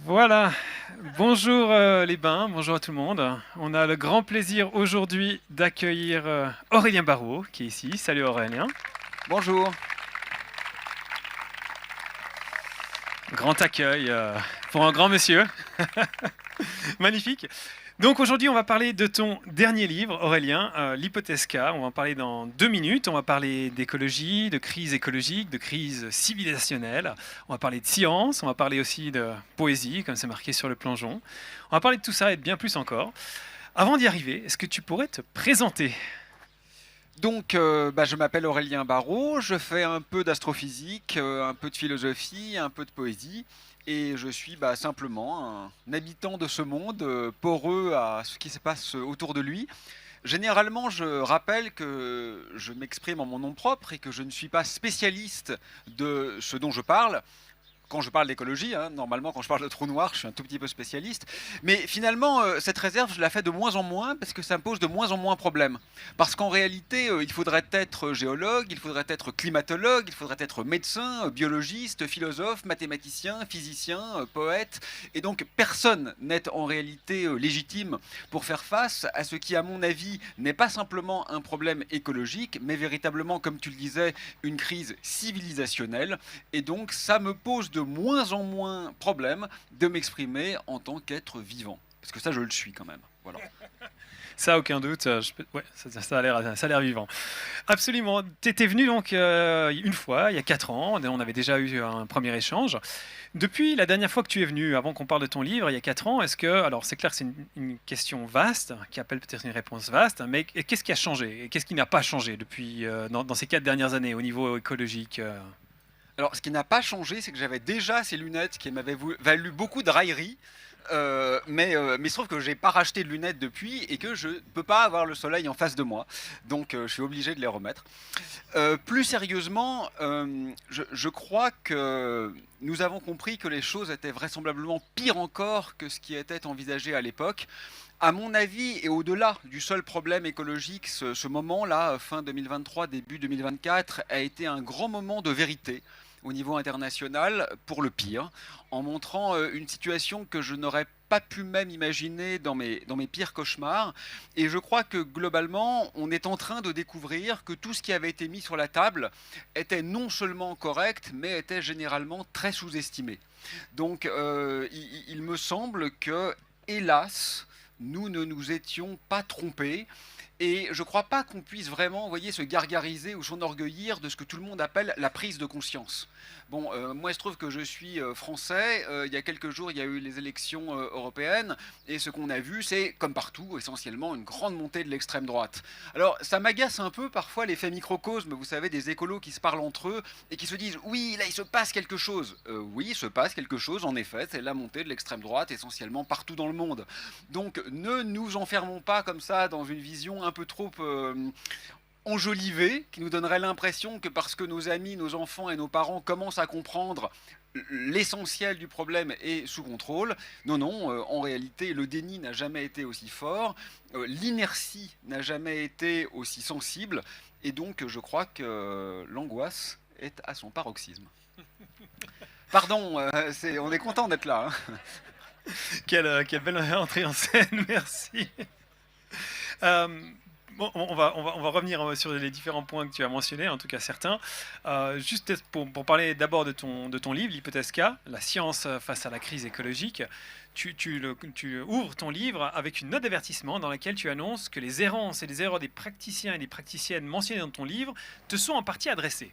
Voilà, bonjour les bains, bonjour à tout le monde. On a le grand plaisir aujourd'hui d'accueillir Aurélien Barraud qui est ici. Salut Aurélien. Bonjour. Grand accueil pour un grand monsieur. Magnifique. Donc aujourd'hui, on va parler de ton dernier livre, Aurélien, l'Hypothèse K. On va en parler dans 2 minutes. On va parler d'écologie, de crise écologique, de crise civilisationnelle. On va parler de science. On va parler aussi de poésie, comme c'est marqué sur le plongeon. On va parler de tout ça et de bien plus encore. Avant d'y arriver, est-ce que tu pourrais te présenter? Donc, je m'appelle Aurélien Barraud, je fais un peu d'astrophysique, un peu de philosophie, un peu de poésie, et je suis simplement un habitant de ce monde, poreux à ce qui se passe autour de lui. Généralement, je rappelle que je m'exprime en mon nom propre et que je ne suis pas spécialiste de ce dont je parle. Quand je parle d'écologie, hein, normalement quand je parle de trou noir, je suis un tout petit peu spécialiste. Mais finalement, cette réserve, je la fais de moins en moins parce que ça me pose de moins en moins de problèmes. Parce qu'en réalité, il faudrait être géologue, il faudrait être climatologue, il faudrait être médecin, biologiste, philosophe, mathématicien, physicien, poète. Et donc personne n'est en réalité légitime pour faire face à ce qui, à mon avis, n'est pas simplement un problème écologique, mais véritablement, comme tu le disais, une crise civilisationnelle. Et donc ça me pose de moins en moins problème de m'exprimer en tant qu'être vivant. Parce que ça, je le suis quand même. Voilà. Ça, aucun doute. Ouais, ça a l'air vivant. Absolument. Tu étais venu donc une fois, il y a 4 ans. On avait déjà eu un premier échange. Depuis la dernière fois que tu es venu, avant qu'on parle de ton livre, il y a 4 ans, est-ce que, alors c'est clair que c'est une question vaste, qui appelle peut-être une réponse vaste, mais qu'est-ce qui a changé et qu'est-ce qui n'a pas changé depuis, dans ces 4 dernières années au niveau écologique Alors, ce qui n'a pas changé, c'est que j'avais déjà ces lunettes qui m'avaient valu beaucoup de railleries. Mais il se trouve que j'ai pas racheté de lunettes depuis et que je peux pas avoir le soleil en face de moi. Donc, je suis obligé de les remettre. Plus sérieusement, je crois que nous avons compris que les choses étaient vraisemblablement pires encore que ce qui était envisagé à l'époque. À mon avis, et au-delà du seul problème écologique, ce moment-là, fin 2023, début 2024, a été un grand moment de vérité au niveau international pour le pire, en montrant une situation que je n'aurais pas pu même imaginer dans mes pires cauchemars. Et je crois que globalement, on est en train de découvrir que tout ce qui avait été mis sur la table était non seulement correct, mais était généralement très sous-estimé. Donc il me semble que, hélas, nous ne nous étions pas trompés. Et je ne crois pas qu'on puisse vraiment, vous voyez, se gargariser ou s'enorgueillir de ce que tout le monde appelle la prise de conscience. Bon, moi, il se trouve que je suis français. Il y a quelques jours, il y a eu les élections européennes. Et ce qu'on a vu, c'est, comme partout, essentiellement, une grande montée de l'extrême droite. Alors, ça m'agace un peu parfois l'effet microcosme, vous savez, des écolos qui se parlent entre eux et qui se disent oui, là, il se passe quelque chose. Oui, il se passe quelque chose, en effet. C'est la montée de l'extrême droite, essentiellement partout dans le monde. Donc, ne nous enfermons pas comme ça dans une vision un peu trop enjolivée, qui nous donnerait l'impression que parce que nos amis, nos enfants et nos parents commencent à comprendre, l'essentiel du problème est sous contrôle. Non, non, en réalité, le déni n'a jamais été aussi fort, l'inertie n'a jamais été aussi sensible, et donc je crois que l'angoisse est à son paroxysme. Pardon, on est content d'être là, hein. quelle belle entrée en scène, merci. Euh, bon, on va revenir sur les différents points que tu as mentionnés, en tout cas certains. Juste peut-être pour parler d'abord de ton livre, l'hypothèse K, la science face à la crise écologique. Tu ouvres ton livre avec une note d'avertissement dans laquelle tu annonces que les errances et les erreurs des praticiens et des praticiennes mentionnées dans ton livre te sont en partie adressées.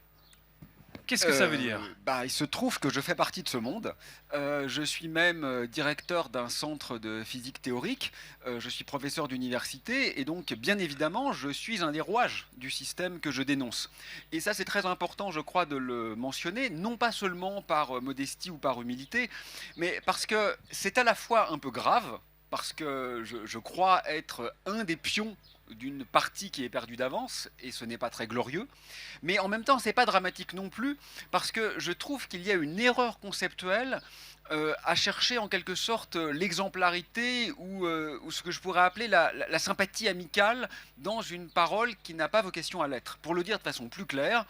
Qu'est-ce que ça veut dire? Il se trouve que je fais partie de ce monde. Je suis même directeur d'un centre de physique théorique. Je suis professeur d'université et donc, bien évidemment, je suis un des rouages du système que je dénonce. Et ça, c'est très important, je crois, de le mentionner, non pas seulement par modestie ou par humilité, mais parce que c'est à la fois un peu grave, parce que je crois être un des pions d'une partie qui est perdue d'avance, et ce n'est pas très glorieux. Mais en même temps, c'est pas dramatique non plus, parce que je trouve qu'il y a une erreur conceptuelle à chercher en quelque sorte l'exemplarité ou ce que je pourrais appeler la sympathie amicale dans une parole qui n'a pas vocation à l'être. Pour le dire de façon plus claire,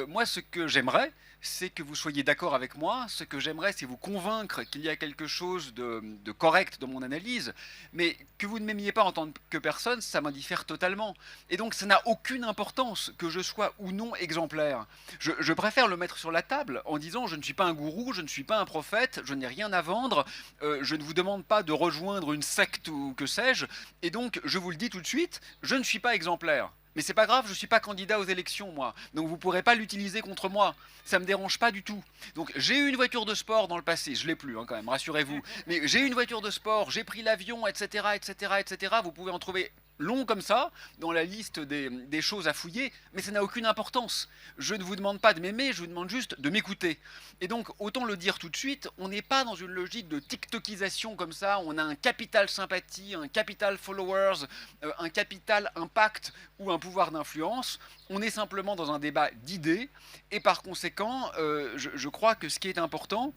Moi, ce que j'aimerais, c'est que vous soyez d'accord avec moi. Ce que j'aimerais, c'est vous convaincre qu'il y a quelque chose de correct dans mon analyse. Mais que vous ne m'aimiez pas en tant que personne, ça m'indiffère totalement. Et donc, ça n'a aucune importance que je sois ou non exemplaire. Je préfère le mettre sur la table en disant: je ne suis pas un gourou, je ne suis pas un prophète, je n'ai rien à vendre, je ne vous demande pas de rejoindre une secte ou que sais-je. Et donc, je vous le dis tout de suite, je ne suis pas exemplaire. Mais c'est pas grave, je suis pas candidat aux élections, moi. Donc vous pourrez pas l'utiliser contre moi. Ça me dérange pas du tout. Donc j'ai eu une voiture de sport dans le passé, je l'ai plus hein, quand même, rassurez-vous. Mais j'ai eu une voiture de sport, j'ai pris l'avion, etc., etc., etc. Vous pouvez en trouver long comme ça dans la liste des choses à fouiller, mais ça n'a aucune importance. Je ne vous demande pas de m'aimer, je vous demande juste de m'écouter. Et donc autant le dire tout de suite, on n'est pas dans une logique de tiktokisation comme ça. On a un capital sympathie, un capital followers, un capital impact ou un pouvoir d'influence. On est simplement dans un débat d'idées et par conséquent, je crois que ce qui est important,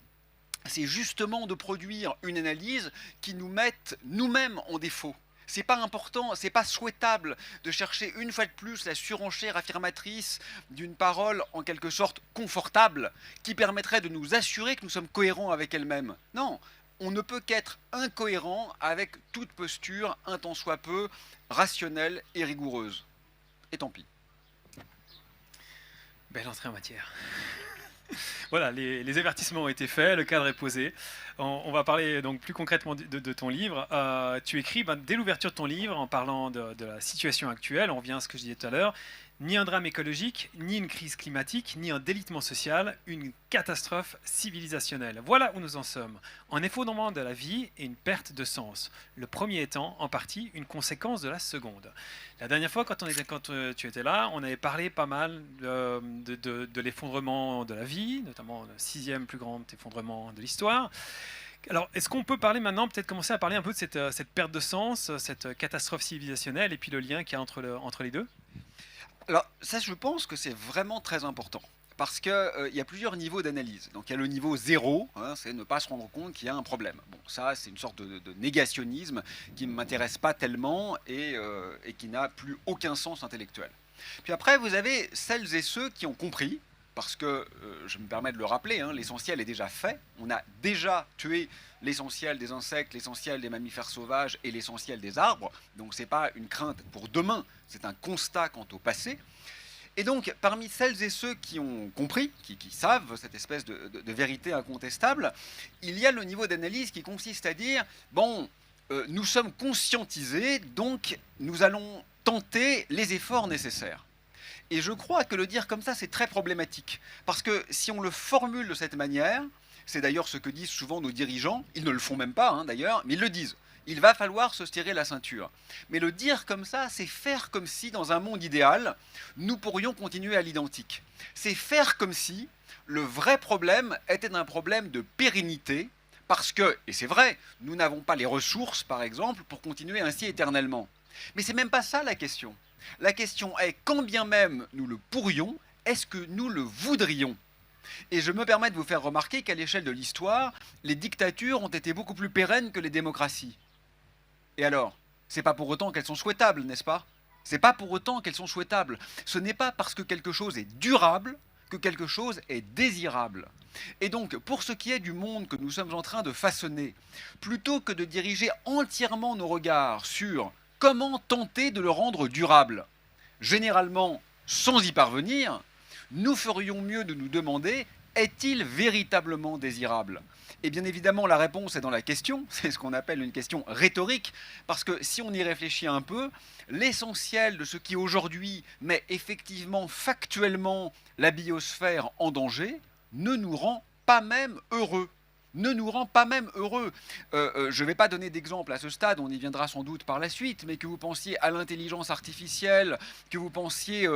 c'est justement de produire une analyse qui nous mette nous-mêmes en défaut. C'est pas important, c'est pas souhaitable de chercher une fois de plus la surenchère affirmatrice d'une parole en quelque sorte confortable qui permettrait de nous assurer que nous sommes cohérents avec elle-même. Non, on ne peut qu'être incohérent avec toute posture, un tant soit peu, rationnelle et rigoureuse. Et tant pis. Belle entrée en matière. Voilà, les avertissements ont été faits, le cadre est posé. On va parler donc plus concrètement de ton livre. Tu écris dès l'ouverture de ton livre, en parlant de la situation actuelle, on revient à ce que je disais tout à l'heure, ni un drame écologique, ni une crise climatique, ni un délitement social, une catastrophe civilisationnelle. Voilà où nous en sommes. Un effondrement de la vie et une perte de sens. Le premier étant, en partie, une conséquence de la seconde. La dernière fois, quand tu étais là, on avait parlé pas mal de l'effondrement de la vie, notamment le 6e plus grand effondrement de l'histoire. Alors, est-ce qu'on peut parler maintenant, peut-être commencer à parler un peu de cette perte de sens, cette catastrophe civilisationnelle, et puis le lien qu'il y a entre les deux? Alors ça, je pense que c'est vraiment très important. Parce qu'il y a plusieurs niveaux d'analyse. Donc il y a le niveau zéro, hein, c'est ne pas se rendre compte qu'il y a un problème. Bon, ça c'est une sorte de négationnisme qui ne m'intéresse pas tellement et qui n'a plus aucun sens intellectuel. Puis après, vous avez celles et ceux qui ont compris, parce que, je me permets de le rappeler, hein, l'essentiel est déjà fait. On a déjà tué l'essentiel des insectes, l'essentiel des mammifères sauvages et l'essentiel des arbres. Donc c'est pas une crainte pour demain, c'est un constat quant au passé. Et donc, parmi celles et ceux qui ont compris, qui savent cette espèce de vérité incontestable, il y a le niveau d'analyse qui consiste à dire, bon, nous sommes conscientisés, donc nous allons tenter les efforts nécessaires. Et je crois que le dire comme ça, c'est très problématique. Parce que si on le formule de cette manière, c'est d'ailleurs ce que disent souvent nos dirigeants, ils ne le font même pas hein, d'ailleurs, mais ils le disent. Il va falloir se serrer la ceinture. Mais le dire comme ça, c'est faire comme si, dans un monde idéal, nous pourrions continuer à l'identique. C'est faire comme si le vrai problème était un problème de pérennité, parce que, et c'est vrai, nous n'avons pas les ressources, par exemple, pour continuer ainsi éternellement. Mais c'est même pas ça la question. La question est, quand bien même nous le pourrions, est-ce que nous le voudrions? Et je me permets de vous faire remarquer qu'à l'échelle de l'histoire, les dictatures ont été beaucoup plus pérennes que les démocraties. Et alors, c'est pas pour autant qu'elles sont souhaitables, n'est-ce pas? C'est pas pour autant qu'elles sont souhaitables. Ce n'est pas parce que quelque chose est durable que quelque chose est désirable. Et donc, pour ce qui est du monde que nous sommes en train de façonner, plutôt que de diriger entièrement nos regards sur comment tenter de le rendre durable, généralement sans y parvenir, nous ferions mieux de nous demander, est-il véritablement désirable? Et bien évidemment, la réponse est dans la question, c'est ce qu'on appelle une question rhétorique, parce que si on y réfléchit un peu, l'essentiel de ce qui aujourd'hui met effectivement, factuellement, la biosphère en danger, ne nous rend pas même heureux. Ne nous rend pas même heureux. Je ne vais pas donner d'exemple à ce stade, on y viendra sans doute par la suite, mais que vous pensiez à l'intelligence artificielle, que vous pensiez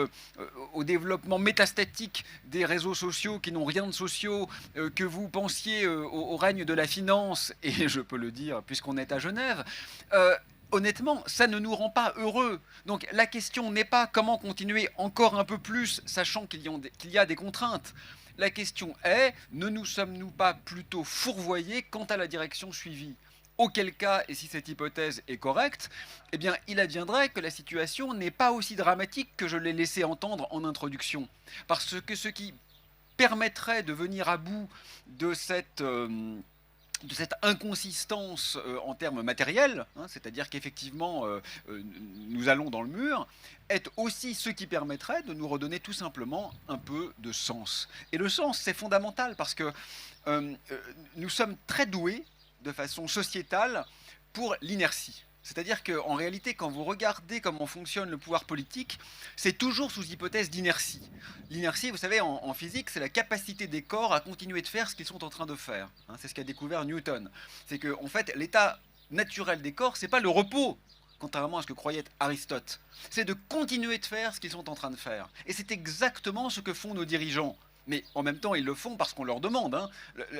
au développement métastatique des réseaux sociaux qui n'ont rien de sociaux, que vous pensiez au règne de la finance, et je peux le dire puisqu'on est à Genève, honnêtement, ça ne nous rend pas heureux. Donc la question n'est pas comment continuer encore un peu plus, sachant qu'il y a des contraintes. La question est, ne nous sommes-nous pas plutôt fourvoyés quant à la direction suivie? Auquel cas, et si cette hypothèse est correcte, eh bien, il adviendrait que la situation n'est pas aussi dramatique que je l'ai laissé entendre en introduction. Parce que ce qui permettrait de venir à bout de cette inconsistance en termes matériels, hein, c'est-à-dire qu'effectivement nous allons dans le mur, est aussi ce qui permettrait de nous redonner tout simplement un peu de sens. Et le sens, c'est fondamental parce que nous sommes très doués de façon sociétale pour l'inertie. C'est-à-dire qu'en réalité, quand vous regardez comment fonctionne le pouvoir politique, c'est toujours sous hypothèse d'inertie. L'inertie, vous savez, en physique, c'est la capacité des corps à continuer de faire ce qu'ils sont en train de faire. Hein, c'est ce qu'a découvert Newton. C'est que, en fait, l'état naturel des corps, c'est pas le repos, contrairement à ce que croyait Aristote. C'est de continuer de faire ce qu'ils sont en train de faire. Et c'est exactement ce que font nos dirigeants. Mais en même temps, ils le font parce qu'on leur demande. Hein.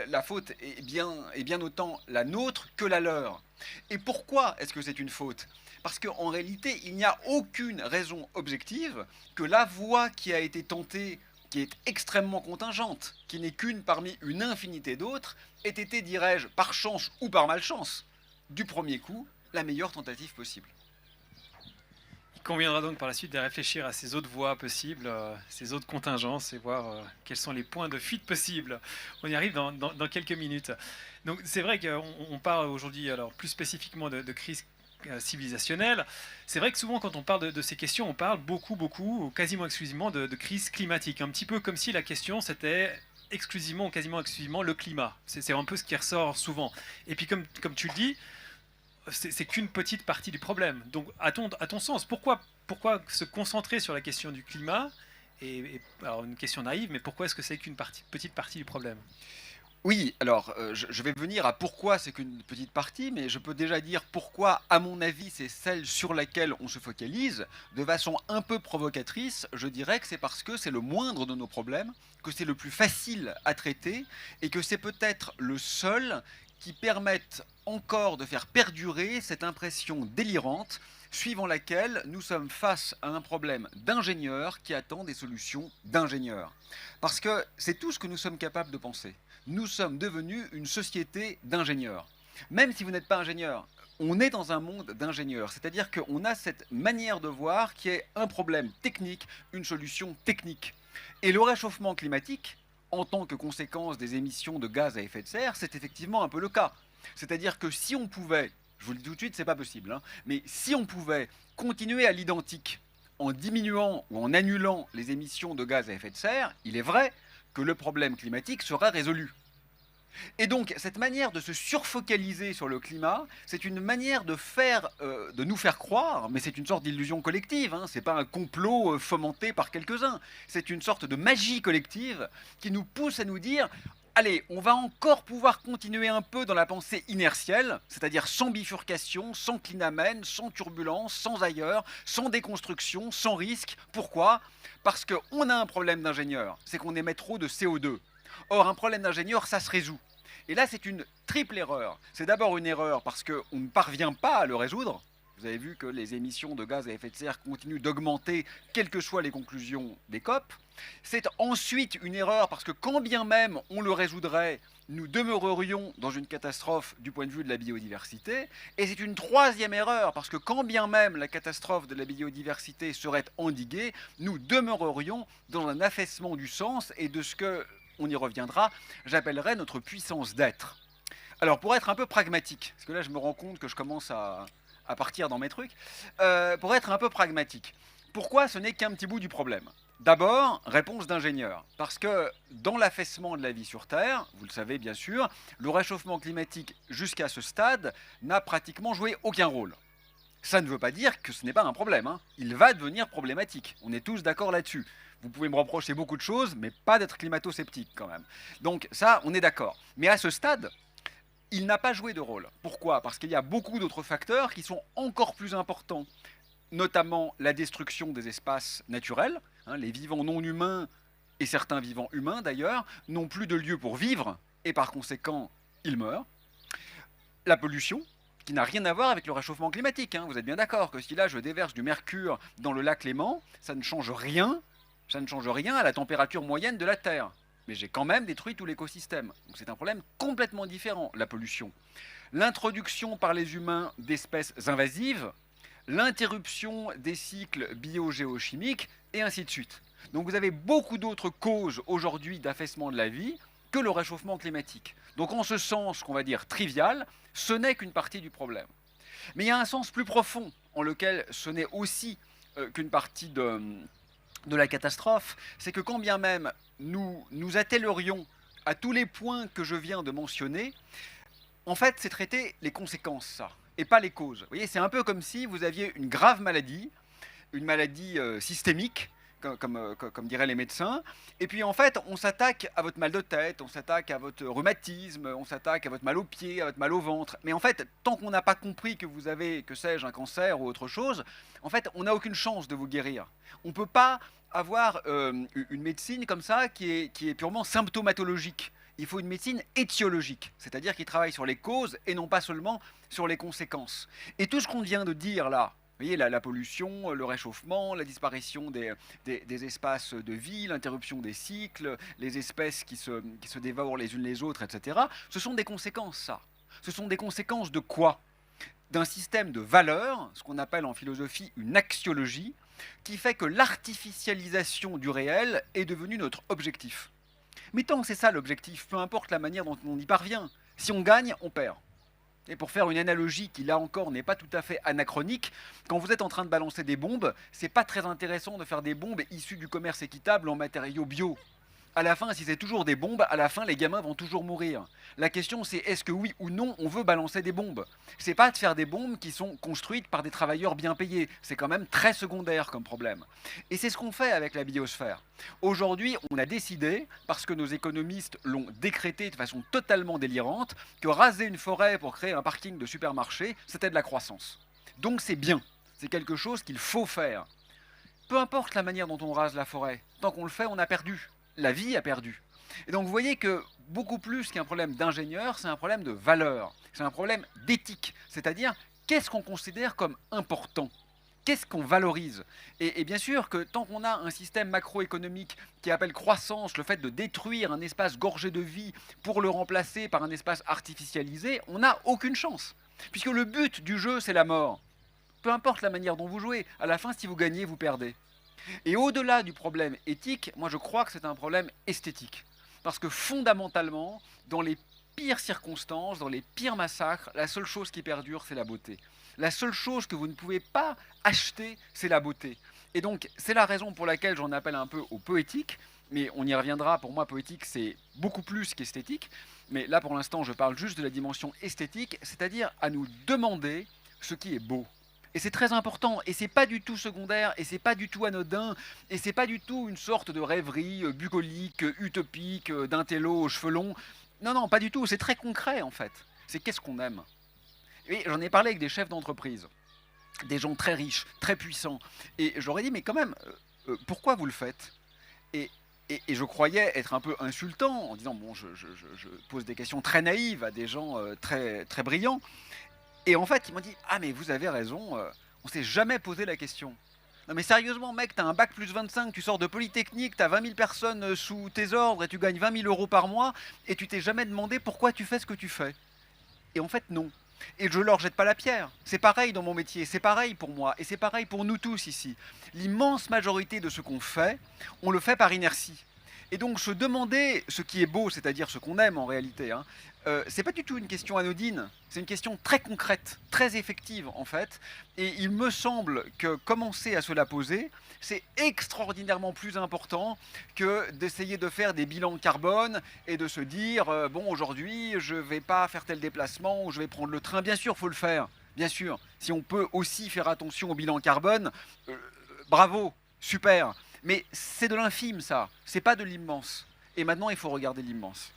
La faute est bien autant la nôtre que la leur. Et pourquoi est-ce que c'est une faute? Parce qu'en réalité, il n'y a aucune raison objective que la voie qui a été tentée, qui est extrêmement contingente, qui n'est qu'une parmi une infinité d'autres, ait été, dirais-je, par chance ou par malchance, du premier coup, la meilleure tentative possible. Il conviendra donc par la suite de réfléchir à ces autres voies possibles, ces autres contingences et voir quels sont les points de fuite possibles. On y arrive dans quelques minutes. Donc c'est vrai qu'on parle aujourd'hui, alors plus spécifiquement de crise civilisationnelle. C'est vrai que souvent quand on parle de ces questions, on parle beaucoup, ou quasiment exclusivement de crise climatique. Un petit peu comme si la question c'était exclusivement ou quasiment exclusivement le climat. C'est un peu ce qui ressort souvent. Et puis comme tu le dis, c'est qu'une petite partie du problème. Donc, à ton sens, pourquoi se concentrer sur la question du climat alors, une question naïve, mais pourquoi est-ce que c'est qu'une petite partie du problème? Oui, alors je vais venir à pourquoi c'est qu'une petite partie, mais je peux déjà dire pourquoi, à mon avis, c'est celle sur laquelle on se focalise. De façon un peu provocatrice, je dirais que c'est parce que c'est le moindre de nos problèmes, que c'est le plus facile à traiter, et que c'est peut-être le seul qui permette encore de faire perdurer cette impression délirante suivant laquelle nous sommes face à un problème d'ingénieur qui attend des solutions d'ingénieurs. Parce que c'est tout ce que nous sommes capables de penser. Nous sommes devenus une société d'ingénieurs. Même si vous n'êtes pas ingénieur, on est dans un monde d'ingénieurs. C'est-à-dire qu'on a cette manière de voir qui est un problème technique, une solution technique. Et le réchauffement climatique, en tant que conséquence des émissions de gaz à effet de serre, c'est effectivement un peu le cas. C'est-à-dire que si on pouvait, je vous le dis tout de suite, c'est pas possible, hein, mais si on pouvait continuer à l'identique en diminuant ou en annulant les émissions de gaz à effet de serre, il est vrai que le problème climatique sera résolu. Et donc, cette manière de se surfocaliser sur le climat, c'est une manière de nous faire croire, mais c'est une sorte d'illusion collective, hein, c'est pas un complot fomenté par quelques-uns, c'est une sorte de magie collective qui nous pousse à nous dire allez, on va encore pouvoir continuer un peu dans la pensée inertielle, c'est-à-dire sans bifurcation, sans clinamen, sans turbulence, sans ailleurs, sans déconstruction, sans risque. Pourquoi? Parce qu'on a un problème d'ingénieur, c'est qu'on émet trop de CO2. Or, un problème d'ingénieur, ça se résout. Et là, c'est une triple erreur. C'est d'abord une erreur parce qu'on ne parvient pas à le résoudre. Vous avez vu que les émissions de gaz à effet de serre continuent d'augmenter, quelles que soient les conclusions des COP. C'est ensuite une erreur parce que quand bien même on le résoudrait, nous demeurerions dans une catastrophe du point de vue de la biodiversité. Et c'est une troisième erreur parce que quand bien même la catastrophe de la biodiversité serait endiguée, nous demeurerions dans un affaissement du sens et de ce que, on y reviendra, j'appellerais notre puissance d'être. Alors pour être un peu pragmatique, parce que là je me rends compte que je commence à partir dans mes trucs, pour être un peu pragmatique, pourquoi ce n'est qu'un petit bout du problème? D'abord, réponse d'ingénieur. Parce que dans l'affaissement de la vie sur Terre, vous le savez bien sûr, le réchauffement climatique jusqu'à ce stade n'a pratiquement joué aucun rôle. Ça ne veut pas dire que ce n'est pas un problème, hein. Il va devenir problématique. On est tous d'accord là-dessus. Vous pouvez me reprocher beaucoup de choses, mais pas d'être climato-sceptique quand même. Donc ça, on est d'accord. Mais à ce stade, il n'a pas joué de rôle. Pourquoi? Parce qu'il y a beaucoup d'autres facteurs qui sont encore plus importants, notamment la destruction des espaces naturels. Hein, les vivants non humains, et certains vivants humains d'ailleurs, n'ont plus de lieu pour vivre, et par conséquent, ils meurent. La pollution, qui n'a rien à voir avec le réchauffement climatique. Hein. Vous êtes bien d'accord que si là je déverse du mercure dans le lac Léman, ça ne change rien à la température moyenne de la Terre. mais j'ai quand même détruit tout l'écosystème. Donc c'est un problème complètement différent, la pollution. L'introduction par les humains d'espèces invasives, l'interruption des cycles biogéochimiques, et ainsi de suite. Donc vous avez beaucoup d'autres causes aujourd'hui d'affaissement de la vie que le réchauffement climatique. Donc en ce sens qu'on va dire trivial, ce n'est qu'une partie du problème. Mais il y a un sens plus profond en lequel ce n'est aussi qu'une partie de la catastrophe, c'est que quand bien même nous attellerions à tous les points que je viens de mentionner, en fait c'est traiter les conséquences ça, et pas les causes. Vous voyez, c'est un peu comme si vous aviez une grave maladie, une maladie systémique, comme diraient les médecins. Et puis en fait, on s'attaque à votre mal de tête, on s'attaque à votre rhumatisme, on s'attaque à votre mal aux pieds, à votre mal au ventre. Mais en fait, tant qu'on n'a pas compris que vous avez, que sais-je, un cancer ou autre chose, en fait, on n'a aucune chance de vous guérir. On ne peut pas avoir une médecine comme ça qui est purement symptomatologique. Il faut une médecine étiologique, c'est-à-dire qui travaille sur les causes et non pas seulement sur les conséquences. Et tout ce qu'on vient de dire là, vous voyez, la pollution, le réchauffement, la disparition des espaces de vie, l'interruption des cycles, les espèces qui se dévorent les unes les autres, etc. Ce sont des conséquences, ça. Ce sont des conséquences de quoi? D'un système de valeurs, ce qu'on appelle en philosophie une axiologie, qui fait que l'artificialisation du réel est devenue notre objectif. Mais tant que c'est ça l'objectif, peu importe la manière dont on y parvient, si on gagne, on perd. Et pour faire une analogie qui là encore n'est pas tout à fait anachronique, quand vous êtes en train de balancer des bombes, c'est pas très intéressant de faire des bombes issues du commerce équitable en matériaux bio. À la fin, si c'est toujours des bombes, à la fin les gamins vont toujours mourir. La question c'est est-ce que oui ou non on veut balancer des bombes? C'est pas de faire des bombes qui sont construites par des travailleurs bien payés, c'est quand même très secondaire comme problème. Et c'est ce qu'on fait avec la biosphère. Aujourd'hui, on a décidé, parce que nos économistes l'ont décrété de façon totalement délirante, que raser une forêt pour créer un parking de supermarché, c'était de la croissance. Donc c'est bien, c'est quelque chose qu'il faut faire. Peu importe la manière dont on rase la forêt, tant qu'on le fait, on a perdu. La vie a perdu. Et donc vous voyez que beaucoup plus qu'un problème d'ingénieur, c'est un problème de valeur, c'est un problème d'éthique, c'est-à-dire qu'est-ce qu'on considère comme important, qu'est-ce qu'on valorise. Et bien sûr que tant qu'on a un système macroéconomique qui appelle croissance le fait de détruire un espace gorgé de vie pour le remplacer par un espace artificialisé, on n'a aucune chance. Puisque le but du jeu, c'est la mort. Peu importe la manière dont vous jouez, à la fin, si vous gagnez, vous perdez. Et au-delà du problème éthique, moi je crois que c'est un problème esthétique. Parce que fondamentalement, dans les pires circonstances, dans les pires massacres, la seule chose qui perdure, c'est la beauté. La seule chose que vous ne pouvez pas acheter, c'est la beauté. Et donc, c'est la raison pour laquelle j'en appelle un peu au poétique, mais on y reviendra, pour moi, poétique, c'est beaucoup plus qu'esthétique. Mais là, pour l'instant, je parle juste de la dimension esthétique, c'est-à-dire à nous demander ce qui est beau. Et c'est très important, et c'est pas du tout secondaire, et c'est pas du tout anodin, et c'est pas du tout une sorte de rêverie bucolique, utopique, d'intello aux cheveux longs. Non, non, pas du tout, c'est très concret en fait. C'est qu'est-ce qu'on aime. Et j'en ai parlé avec des chefs d'entreprise, des gens très riches, très puissants, et je leur ai dit, mais quand même, pourquoi vous le faites? Et je croyais être un peu insultant en disant, bon, je pose des questions très naïves à des gens très, très brillants. Et en fait, ils m'ont dit, ah mais vous avez raison, on s'est jamais posé la question. Non mais sérieusement mec, t'as un bac plus 25, tu sors de Polytechnique, t'as 20 000 personnes sous tes ordres et tu gagnes 20 000 euros par mois et tu t'es jamais demandé pourquoi tu fais ce que tu fais. Et en fait non. Et je leur jette pas la pierre. C'est pareil dans mon métier, c'est pareil pour moi et c'est pareil pour nous tous ici. L'immense majorité de ce qu'on fait, on le fait par inertie. Et donc se demander ce qui est beau, c'est-à-dire ce qu'on aime en réalité, hein, c'est pas du tout une question anodine, c'est une question très concrète, très effective en fait. Et il me semble que commencer à se la poser, c'est extraordinairement plus important que d'essayer de faire des bilans carbone et de se dire bon aujourd'hui je vais pas faire tel déplacement ou je vais prendre le train. Bien sûr, faut le faire. Bien sûr, si on peut aussi faire attention au bilan carbone, bravo, super. Mais c'est de l'infime ça, c'est pas de l'immense. Et maintenant il faut regarder l'immense.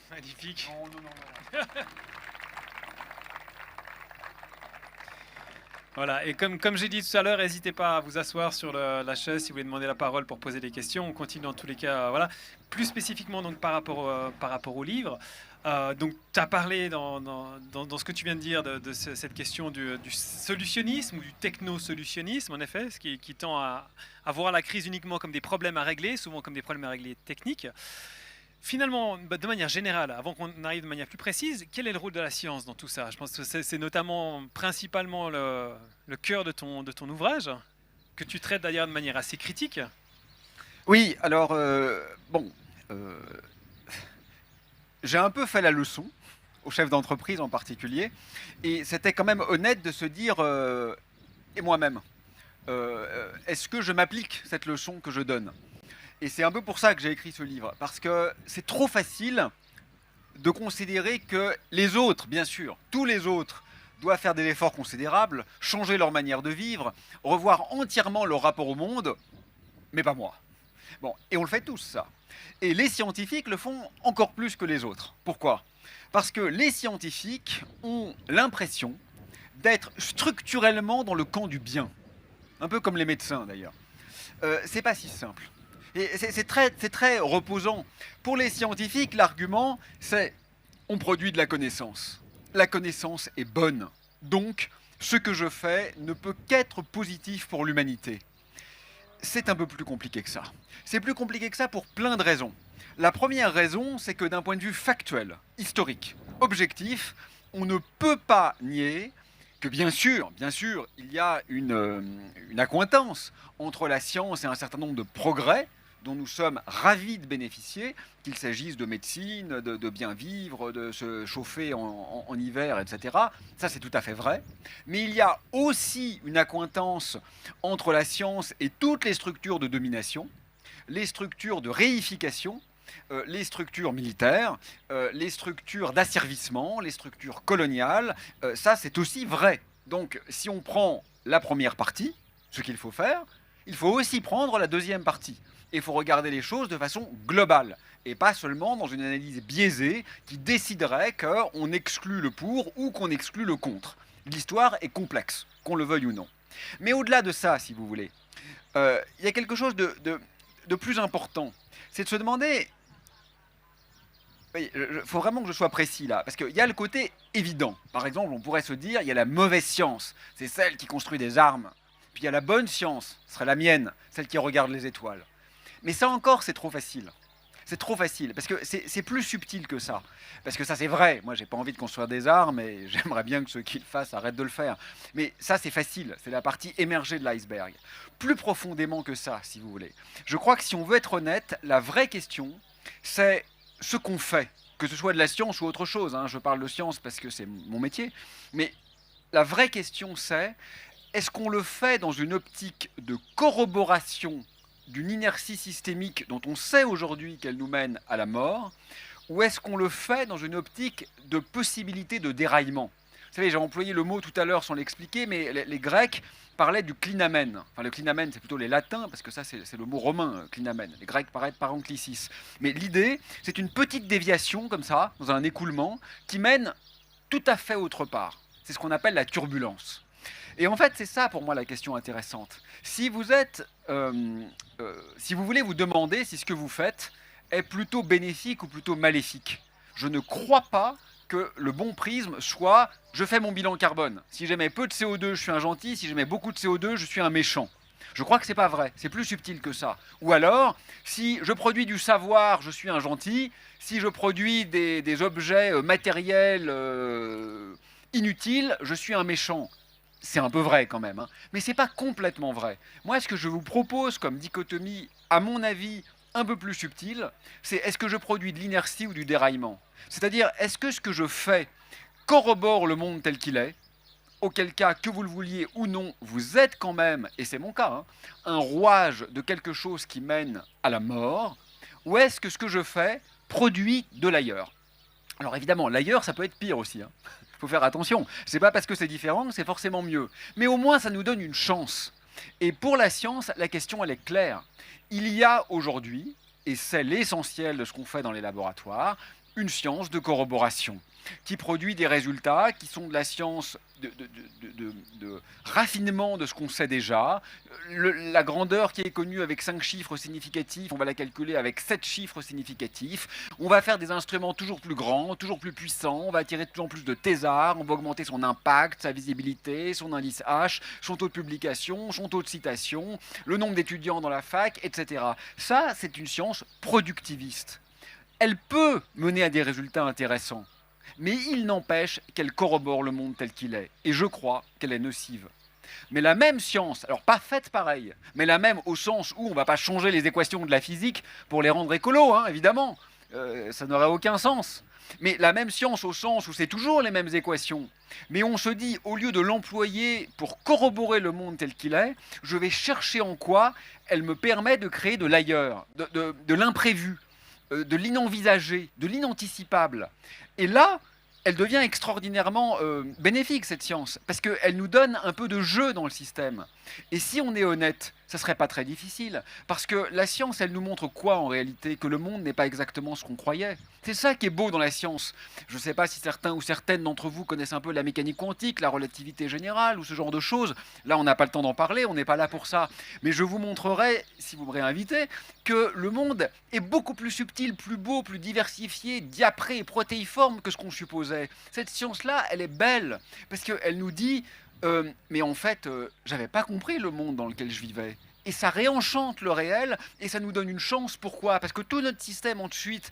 Magnifique. Non, non, non, non. Voilà, et comme j'ai dit tout à l'heure, n'hésitez pas à vous asseoir sur la chaise si vous voulez demander la parole pour poser des questions. On continue dans tous les cas, voilà. Plus spécifiquement donc par rapport au livre. Donc tu as parlé dans ce que tu viens de dire de cette question du solutionnisme ou du techno-solutionnisme, en effet, ce qui tend à voir la crise uniquement comme des problèmes à régler, souvent comme des problèmes à régler techniques. Finalement, de manière générale, avant qu'on arrive de manière plus précise, quel est le rôle de la science dans tout ça? Je pense que c'est notamment, principalement le cœur de ton ouvrage, que tu traites d'ailleurs de manière assez critique. Oui, alors, bon, euh, j'ai un peu fait la leçon, aux chefs d'entreprise en particulier, et c'était quand même honnête de se dire, et moi-même, est-ce que je m'applique cette leçon que je donne? Et c'est un peu pour ça que j'ai écrit ce livre, parce que c'est trop facile de considérer que les autres, bien sûr, tous les autres, doivent faire des efforts considérables, changer leur manière de vivre, revoir entièrement leur rapport au monde, mais pas moi. Bon, et on le fait tous, ça. Et les scientifiques le font encore plus que les autres. Pourquoi? Parce que les scientifiques ont l'impression d'être structurellement dans le camp du bien. Un peu comme les médecins, d'ailleurs. C'est pas si simple. Et c'est très reposant. Pour les scientifiques, l'argument, c'est on produit de la connaissance. La connaissance est bonne. Donc, ce que je fais ne peut qu'être positif pour l'humanité. C'est un peu plus compliqué que ça. C'est plus compliqué que ça pour plein de raisons. La première raison, c'est que d'un point de vue factuel, historique, objectif, on ne peut pas nier que bien sûr, il y a une accointance entre la science et un certain nombre de progrès dont nous sommes ravis de bénéficier, qu'il s'agisse de médecine, de bien vivre, de se chauffer en hiver, etc. Ça, c'est tout à fait vrai. Mais il y a aussi une accointance entre la science et toutes les structures de domination, les structures de réification, les structures militaires, les structures d'asservissement, les structures coloniales. Ça, c'est aussi vrai. Donc, si on prend la première partie, ce qu'il faut faire, il faut aussi prendre la deuxième partie. Et il faut regarder les choses de façon globale, et pas seulement dans une analyse biaisée qui déciderait qu'on exclut le pour ou qu'on exclut le contre. L'histoire est complexe, qu'on le veuille ou non. Mais au-delà de ça, si vous voulez, il y a quelque chose de plus important. C'est de se demander... Il faut vraiment que je sois précis là, parce qu'il y a le côté évident. Par exemple, on pourrait se dire, il y a la mauvaise science, c'est celle qui construit des armes. Puis il y a la bonne science, ce serait la mienne, celle qui regarde les étoiles. Mais ça encore, c'est trop facile. C'est trop facile, parce que c'est plus subtil que ça. Parce que ça, c'est vrai. Moi, j'ai pas envie de construire des armes, et j'aimerais bien que ceux qui le fassent arrêtent de le faire. Mais ça, c'est facile. C'est la partie émergée de l'iceberg. Plus profondément que ça, si vous voulez. Je crois que si on veut être honnête, la vraie question, c'est ce qu'on fait. Que ce soit de la science ou autre chose. Hein. Je parle de science parce que c'est mon métier. Mais la vraie question, c'est est-ce qu'on le fait dans une optique de corroboration d'une inertie systémique dont on sait aujourd'hui qu'elle nous mène à la mort, ou est-ce qu'on le fait dans une optique de possibilité de déraillement? Vous savez, j'ai employé le mot tout à l'heure sans l'expliquer, mais les Grecs parlaient du clinamen. Enfin, le clinamen, c'est plutôt les latins, parce que ça, c'est le mot romain, clinamen. Les Grecs parlaient de parenclisis. Mais l'idée, c'est une petite déviation, comme ça, dans un écoulement, qui mène tout à fait autre part. C'est ce qu'on appelle la turbulence. Et en fait, c'est ça pour moi la question intéressante. Si vous voulez vous demander si ce que vous faites est plutôt bénéfique ou plutôt maléfique, je ne crois pas que le bon prisme soit je fais mon bilan carbone. Si j'émets peu de CO2, je suis un gentil. Si j'émets beaucoup de CO2, je suis un méchant. Je crois que c'est pas vrai. C'est plus subtil que ça. Ou alors, si je produis du savoir, je suis un gentil. Si je produis des objets matériels inutiles, je suis un méchant. C'est un peu vrai quand même, hein. Mais c'est pas complètement vrai. Moi, ce que je vous propose comme dichotomie, à mon avis, un peu plus subtile, c'est est-ce que je produis de l'inertie ou du déraillement? C'est-à-dire, est-ce que ce que je fais corrobore le monde tel qu'il est? Auquel cas, que vous le vouliez ou non, vous êtes quand même, et c'est mon cas, hein, un rouage de quelque chose qui mène à la mort? Ou est-ce que ce que je fais produit de l'ailleurs? Alors évidemment, l'ailleurs, ça peut être pire aussi, hein. Faut faire attention. C'est pas parce que c'est différent que c'est forcément mieux. Mais au moins, ça nous donne une chance. Et pour la science, la question, elle est claire. Il y a aujourd'hui, et c'est l'essentiel de ce qu'on fait dans les laboratoires, une science de corroboration qui produit des résultats qui sont de la science de raffinement de ce qu'on sait déjà. La grandeur qui est connue avec 5 chiffres significatifs, on va la calculer avec 7 chiffres significatifs. On va faire des instruments toujours plus grands, toujours plus puissants, on va attirer de plus en plus de thésards, on va augmenter son impact, sa visibilité, son indice H, son taux de publication, son taux de citation, le nombre d'étudiants dans la fac, etc. Ça, c'est une science productiviste. Elle peut mener à des résultats intéressants, mais il n'empêche qu'elle corrobore le monde tel qu'il est. Et je crois qu'elle est nocive. Mais la même science, alors pas faite pareil, mais la même au sens où on ne va pas changer les équations de la physique pour les rendre écolos, hein, évidemment. Ça n'aurait aucun sens. Mais la même science au sens où c'est toujours les mêmes équations. Mais on se dit, au lieu de l'employer pour corroborer le monde tel qu'il est, je vais chercher en quoi elle me permet de créer de l'ailleurs, de l'imprévu, de l'inenvisagé, de l'inanticipable. Et là, elle devient extraordinairement bénéfique, cette science, parce qu'elle nous donne un peu de jeu dans le système. Et si on est honnête, ça ne serait pas très difficile, parce que la science, elle nous montre quoi en réalité? Que le monde n'est pas exactement ce qu'on croyait. C'est ça qui est beau dans la science. Je ne sais pas si certains ou certaines d'entre vous connaissent un peu la mécanique quantique, la relativité générale, ou ce genre de choses. Là, on n'a pas le temps d'en parler, on n'est pas là pour ça. Mais je vous montrerai, si vous me réinvitez, que le monde est beaucoup plus subtil, plus beau, plus diversifié, diapré et protéiforme que ce qu'on supposait. Cette science-là, elle est belle, parce qu'elle nous dit mais en fait, j'avais pas compris le monde dans lequel je vivais. Et ça réenchante le réel, et ça nous donne une chance. Pourquoi? Parce que tout notre système ensuite,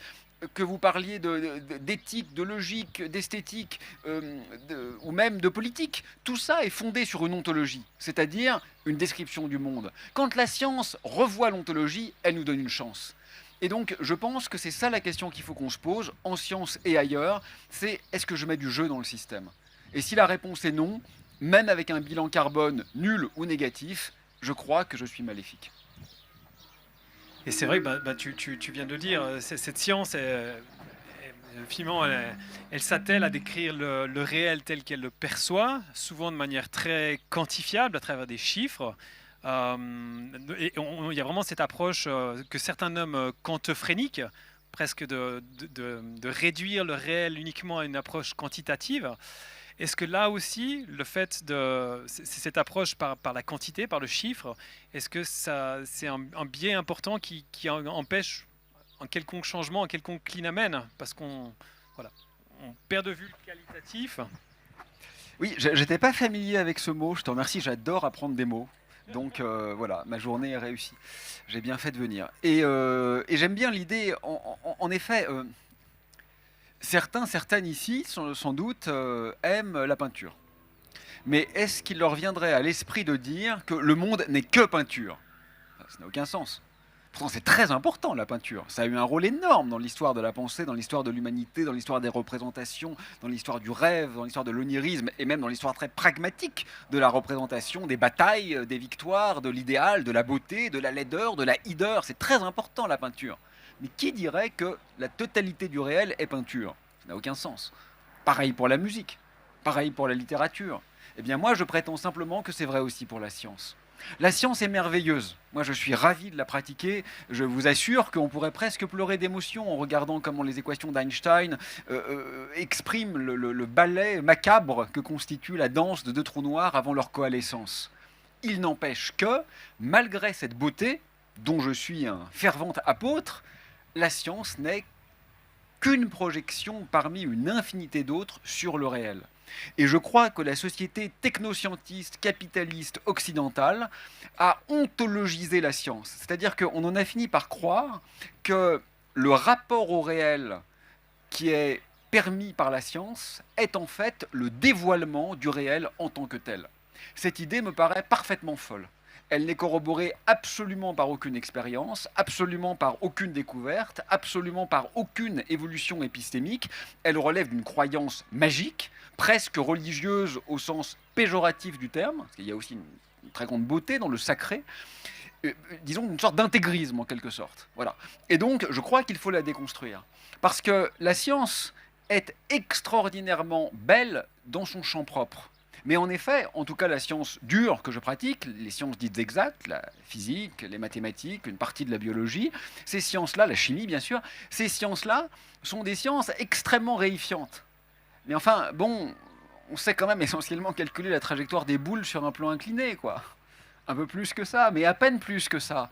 que vous parliez d'éthique, de logique, d'esthétique, ou même de politique, tout ça est fondé sur une ontologie, c'est-à-dire une description du monde. Quand la science revoit l'ontologie, elle nous donne une chance. Et donc, je pense que c'est ça la question qu'il faut qu'on se pose, en science et ailleurs, c'est est-ce que je mets du jeu dans le système? Et si la réponse est non, même avec un bilan carbone nul ou négatif, je crois que je suis maléfique. Et c'est vrai que tu viens de dire, cette science, finalement, elle s'attelle à décrire le réel tel qu'elle le perçoit, souvent de manière très quantifiable à travers des chiffres. Il y a vraiment cette approche que certains nomment quantophrénique, presque de réduire le réel uniquement à une approche quantitative. Est-ce que là aussi, le fait de cette approche par la quantité, par le chiffre, est-ce que c'est un biais important qui empêche un quelconque changement, un quelconque clinamen, parce qu'on perd de vue le qualitatif? Oui, j'étais pas familier avec ce mot, je te remercie, j'adore apprendre des mots. Donc voilà, ma journée est réussie. J'ai bien fait de venir. Et j'aime bien l'idée, en effet... certaines ici, sans doute, aiment la peinture. Mais est-ce qu'il leur viendrait à l'esprit de dire que le monde n'est que peinture? Ça n'a aucun sens. Pourtant, c'est très important, la peinture. Ça a eu un rôle énorme dans l'histoire de la pensée, dans l'histoire de l'humanité, dans l'histoire des représentations, dans l'histoire du rêve, dans l'histoire de l'onirisme, et même dans l'histoire très pragmatique de la représentation, des batailles, des victoires, de l'idéal, de la beauté, de la laideur, de la hideur. C'est très important, la peinture. Mais qui dirait que la totalité du réel est peinture? Ça n'a aucun sens. Pareil pour la musique, pareil pour la littérature. Eh bien moi, je prétends simplement que c'est vrai aussi pour la science. La science est merveilleuse. Moi, je suis ravi de la pratiquer. Je vous assure qu'on pourrait presque pleurer d'émotion en regardant comment les équations d'Einstein expriment le ballet macabre que constitue la danse de deux trous noirs avant leur coalescence. Il n'empêche que, malgré cette beauté, dont je suis un fervent apôtre, la science n'est qu'une projection parmi une infinité d'autres sur le réel. Et je crois que la société technoscientiste, capitaliste, occidentale a ontologisé la science. C'est-à-dire qu'on en a fini par croire que le rapport au réel qui est permis par la science est en fait le dévoilement du réel en tant que tel. Cette idée me paraît parfaitement folle. Elle n'est corroborée absolument par aucune expérience, absolument par aucune découverte, absolument par aucune évolution épistémique. Elle relève d'une croyance magique, presque religieuse au sens péjoratif du terme, parce qu'il y a aussi une très grande beauté dans le sacré, disons une sorte d'intégrisme en quelque sorte. Voilà. Et donc, je crois qu'il faut la déconstruire. Parce que la science est extraordinairement belle dans son champ propre. Mais en effet, en tout cas la science dure que je pratique, les sciences dites exactes, la physique, les mathématiques, une partie de la biologie, ces sciences-là, la chimie bien sûr, ces sciences-là sont des sciences extrêmement réifiantes. Mais enfin, bon, on sait quand même essentiellement calculer la trajectoire des boules sur un plan incliné, quoi. Un peu plus que ça, mais à peine plus que ça.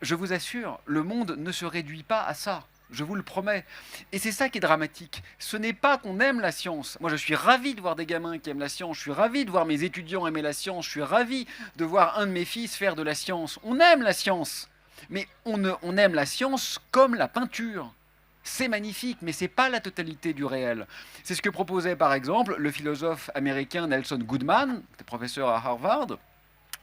Je vous assure, le monde ne se réduit pas à ça. Je vous le promets. Et c'est ça qui est dramatique. Ce n'est pas qu'on aime la science. Moi, je suis ravi de voir des gamins qui aiment la science. Je suis ravi de voir mes étudiants aimer la science. Je suis ravi de voir un de mes fils faire de la science. On aime la science. Mais on aime la science comme la peinture. C'est magnifique, mais ce n'est pas la totalité du réel. C'est ce que proposait par exemple le philosophe américain Nelson Goodman, qui était professeur à Harvard,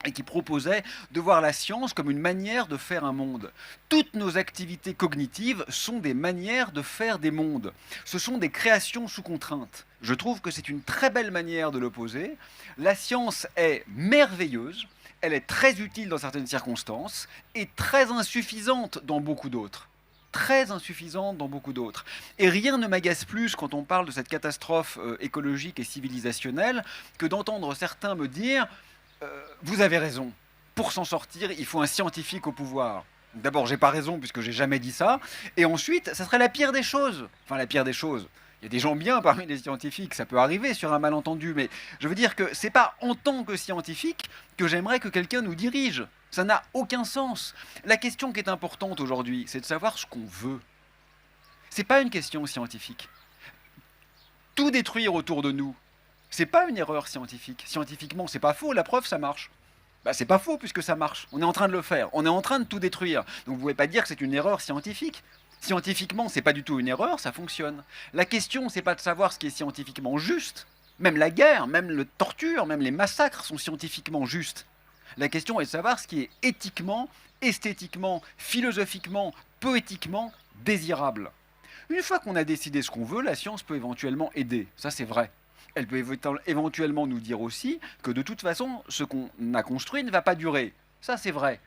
et qui proposait de voir la science comme une manière de faire un monde. Toutes nos activités cognitives sont des manières de faire des mondes. Ce sont des créations sous contrainte. Je trouve que c'est une très belle manière de l'opposer. La science est merveilleuse, elle est très utile dans certaines circonstances et très insuffisante dans beaucoup d'autres. Très insuffisante dans beaucoup d'autres. Et rien ne m'agace plus quand on parle de cette catastrophe écologique et civilisationnelle que d'entendre certains me dire vous avez raison, pour s'en sortir, il faut un scientifique au pouvoir. D'abord, j'ai pas raison puisque j'ai jamais dit ça, et ensuite, ça serait la pire des choses. Enfin, la pire des choses. Il y a des gens bien parmi les scientifiques, ça peut arriver sur un malentendu, mais je veux dire que c'est pas en tant que scientifique que j'aimerais que quelqu'un nous dirige. Ça n'a aucun sens. La question qui est importante aujourd'hui, c'est de savoir ce qu'on veut. C'est pas une question scientifique. Tout détruire autour de nous, c'est pas une erreur scientifique. Scientifiquement, c'est pas faux, la preuve, ça marche. Bah, c'est pas faux puisque ça marche. On est en train de le faire. On est en train de tout détruire. Donc vous pouvez pas dire que c'est une erreur scientifique. Scientifiquement, c'est pas du tout une erreur, ça fonctionne. La question, c'est pas de savoir ce qui est scientifiquement juste. Même la guerre, même le torture, même les massacres sont scientifiquement justes. La question est de savoir ce qui est éthiquement, esthétiquement, philosophiquement, poétiquement désirable. Une fois qu'on a décidé ce qu'on veut, la science peut éventuellement aider. Ça, c'est vrai. Elle peut éventuellement nous dire aussi que de toute façon, ce qu'on a construit ne va pas durer. Ça, c'est vrai.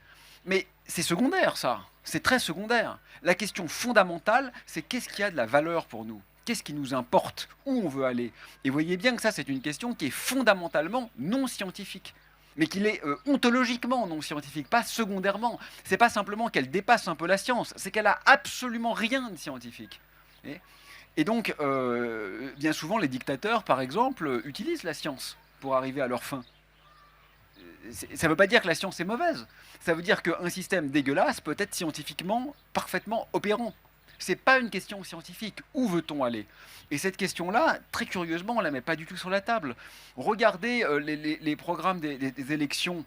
Mais c'est secondaire, ça. C'est très secondaire. La question fondamentale, c'est qu'est-ce qui a de la valeur pour nous? Qu'est-ce qui nous importe? Où on veut aller? Et vous voyez bien que ça, c'est une question qui est fondamentalement non scientifique. Mais qu'il est ontologiquement non scientifique, pas secondairement. C'est pas simplement qu'elle dépasse un peu la science, c'est qu'elle a absolument rien de scientifique. Et donc, bien souvent, les dictateurs, par exemple, utilisent la science pour arriver à leur fin. Ça ne veut pas dire que la science est mauvaise. Ça veut dire qu'un système dégueulasse peut être scientifiquement parfaitement opérant. C'est pas une question scientifique. Où veut-on aller? Et cette question-là, très curieusement, on la met pas du tout sur la table. Regardez les programmes des élections.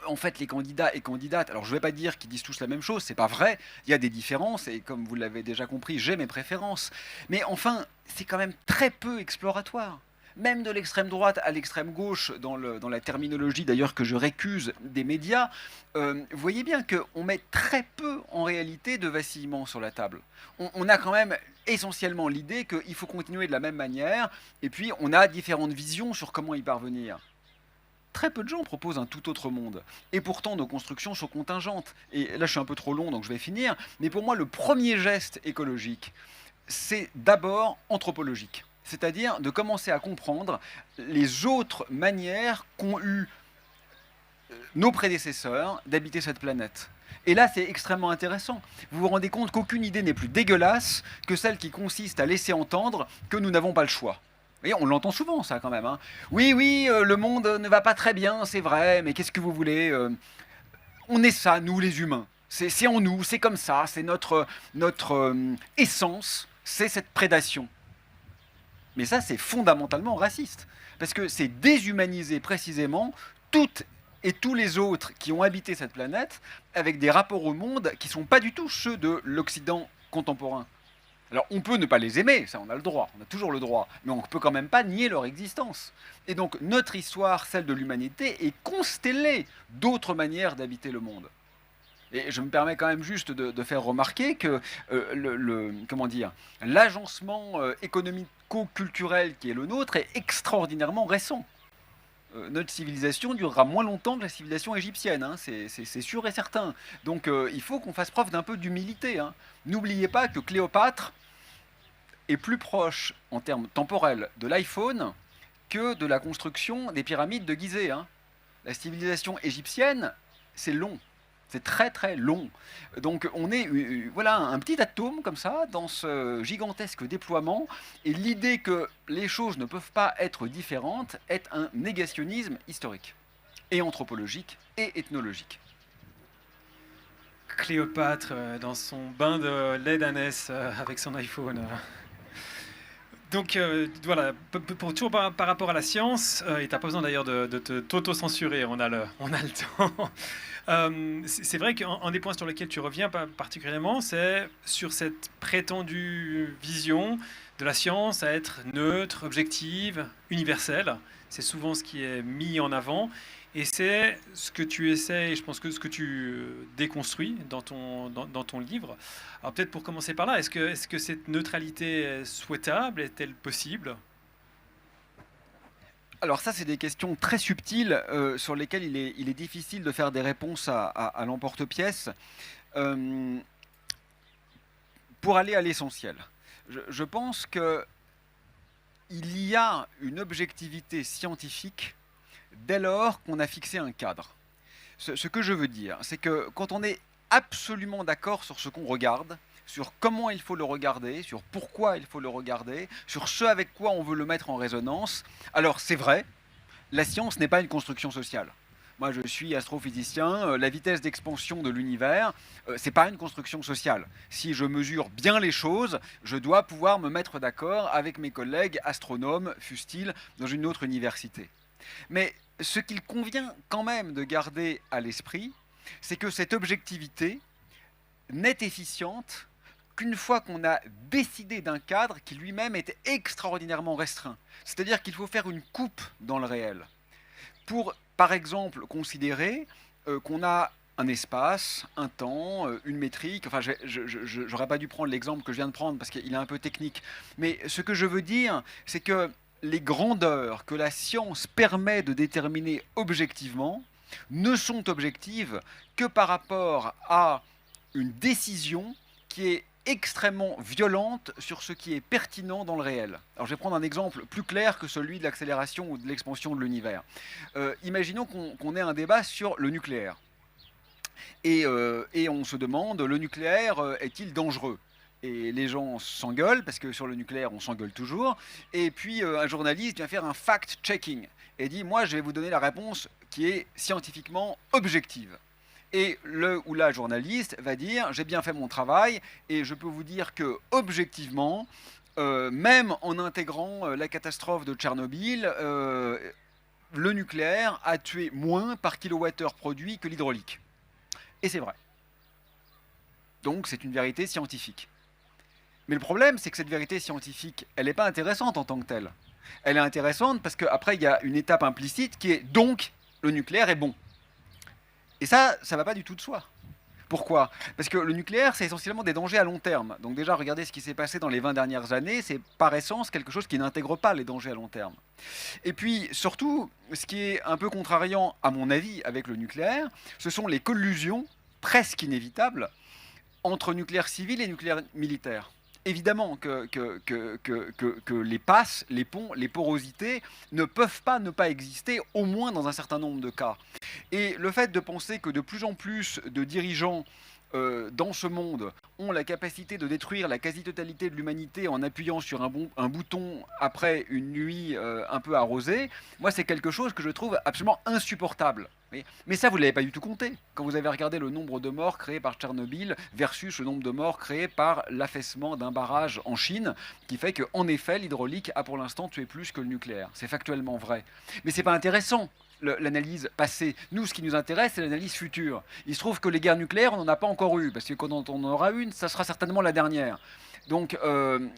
En fait, les candidats et candidates, alors je ne vais pas dire qu'ils disent tous la même chose, c'est pas vrai, il y a des différences, et comme vous l'avez déjà compris, j'ai mes préférences. Mais enfin, c'est quand même très peu exploratoire. Même de l'extrême droite à l'extrême gauche, dans la terminologie d'ailleurs que je récuse des médias, vous voyez bien qu'on met très peu en réalité de vacillement sur la table. On a quand même essentiellement l'idée qu'il faut continuer de la même manière, et puis on a différentes visions sur comment y parvenir. Très peu de gens proposent un tout autre monde. Et pourtant, nos constructions sont contingentes. Et là, je suis un peu trop long, donc je vais finir. Mais pour moi, le premier geste écologique, c'est d'abord anthropologique. C'est-à-dire de commencer à comprendre les autres manières qu'ont eu nos prédécesseurs d'habiter cette planète. Et là, c'est extrêmement intéressant. Vous vous rendez compte qu'aucune idée n'est plus dégueulasse que celle qui consiste à laisser entendre que nous n'avons pas le choix. Vous voyez, on l'entend souvent, ça, quand même. Hein. Oui, oui, le monde ne va pas très bien, c'est vrai, mais qu'est-ce que vous voulez on est ça, nous, les humains. C'est en nous, c'est comme ça, c'est notre essence, c'est cette prédation. Mais ça, c'est fondamentalement raciste. Parce que c'est déshumaniser précisément toutes et tous les autres qui ont habité cette planète avec des rapports au monde qui ne sont pas du tout ceux de l'Occident contemporain. Alors on peut ne pas les aimer, ça on a le droit, on a toujours le droit, mais on ne peut quand même pas nier leur existence. Et donc notre histoire, celle de l'humanité, est constellée d'autres manières d'habiter le monde. Et je me permets quand même juste de faire remarquer que l'agencement économico-culturel qui est le nôtre est extraordinairement récent. Notre civilisation durera moins longtemps que la civilisation égyptienne, hein, c'est sûr et certain. Donc il faut qu'on fasse preuve d'un peu d'humilité. Hein. N'oubliez pas que Cléopâtre est plus proche en termes temporels de l'iPhone que de la construction des pyramides de Gizeh, hein. La civilisation égyptienne, c'est long. C'est très très long. Donc on est voilà, un petit atome comme ça dans ce gigantesque déploiement. Et l'idée que les choses ne peuvent pas être différentes est un négationnisme historique, et anthropologique, et ethnologique. Cléopâtre dans son bain de lait d'ânesse avec son iPhone. Donc voilà, pour toujours par rapport à la science, et t'as pas besoin d'ailleurs de t'auto-censurer, on a le temps. C'est vrai qu'un des points sur lesquels tu reviens particulièrement, c'est sur cette prétendue vision de la science à être neutre, objective, universelle. C'est souvent ce qui est mis en avant. Et c'est ce que tu essaies, je pense que ce que tu déconstruis dans ton livre. Alors peut-être pour commencer par là, est-ce que cette neutralité est souhaitable, est-elle possible? Alors ça, c'est des questions très subtiles sur lesquelles il est difficile de faire des réponses à l'emporte-pièce. Pour aller à l'essentiel, je pense qu'il y a une objectivité scientifique dès lors qu'on a fixé un cadre. Ce que je veux dire, c'est que quand on est absolument d'accord sur ce qu'on regarde, sur comment il faut le regarder, sur pourquoi il faut le regarder, sur ce avec quoi on veut le mettre en résonance, alors c'est vrai, la science n'est pas une construction sociale. Moi, je suis astrophysicien, la vitesse d'expansion de l'univers, c'est pas une construction sociale. Si je mesure bien les choses, je dois pouvoir me mettre d'accord avec mes collègues astronomes, fussent-ils dans une autre université. Mais ce qu'il convient quand même de garder à l'esprit, c'est que cette objectivité n'est efficiente qu'une fois qu'on a décidé d'un cadre qui lui-même est extraordinairement restreint. C'est-à-dire qu'il faut faire une coupe dans le réel. Pour, par exemple, considérer qu'on a un espace, un temps, une métrique, enfin je n'aurais pas dû prendre l'exemple que je viens de prendre parce qu'il est un peu technique, mais ce que je veux dire, c'est que les grandeurs que la science permet de déterminer objectivement ne sont objectives que par rapport à une décision qui est extrêmement violente sur ce qui est pertinent dans le réel. Alors je vais prendre un exemple plus clair que celui de l'accélération ou de l'expansion de l'univers. Imaginons qu'on ait un débat sur le nucléaire. Et on se demande, le nucléaire est-il dangereux ? Et les gens s'engueulent, parce que sur le nucléaire, on s'engueule toujours. Et puis, un journaliste vient faire un fact-checking et dit, moi, je vais vous donner la réponse qui est scientifiquement objective. Et le ou la journaliste va dire, j'ai bien fait mon travail, et je peux vous dire que, objectivement, même en intégrant la catastrophe de Tchernobyl, le nucléaire a tué moins par kilowattheure produit que l'hydraulique. Et c'est vrai. Donc, c'est une vérité scientifique. Mais le problème, c'est que cette vérité scientifique, elle n'est pas intéressante en tant que telle. Elle est intéressante parce qu'après, il y a une étape implicite qui est donc le nucléaire est bon. Et ça ne va pas du tout de soi. Pourquoi ? Parce que le nucléaire, c'est essentiellement des dangers à long terme. Donc déjà, regardez ce qui s'est passé dans les 20 dernières années, c'est par essence quelque chose qui n'intègre pas les dangers à long terme. Et puis, surtout, ce qui est un peu contrariant, à mon avis, avec le nucléaire, ce sont les collusions presque inévitables entre nucléaire civil et nucléaire militaire. Évidemment que les passes, les ponts, les porosités ne peuvent pas ne pas exister, au moins dans un certain nombre de cas. Et le fait de penser que de plus en plus de dirigeants dans ce monde ont la capacité de détruire la quasi-totalité de l'humanité en appuyant sur un bouton après une nuit un peu arrosée, moi c'est quelque chose que je trouve absolument insupportable. Mais ça, vous ne l'avez pas du tout compté. Quand vous avez regardé le nombre de morts créés par Tchernobyl versus le nombre de morts créés par l'affaissement d'un barrage en Chine, qui fait qu'en effet, l'hydraulique a pour l'instant tué plus que le nucléaire. C'est factuellement vrai. Mais c'est pas intéressant, l'analyse passée. Nous, ce qui nous intéresse, c'est l'analyse future. Il se trouve que les guerres nucléaires, on n'en a pas encore eu, parce que quand on en aura une, ça sera certainement la dernière. Donc, vous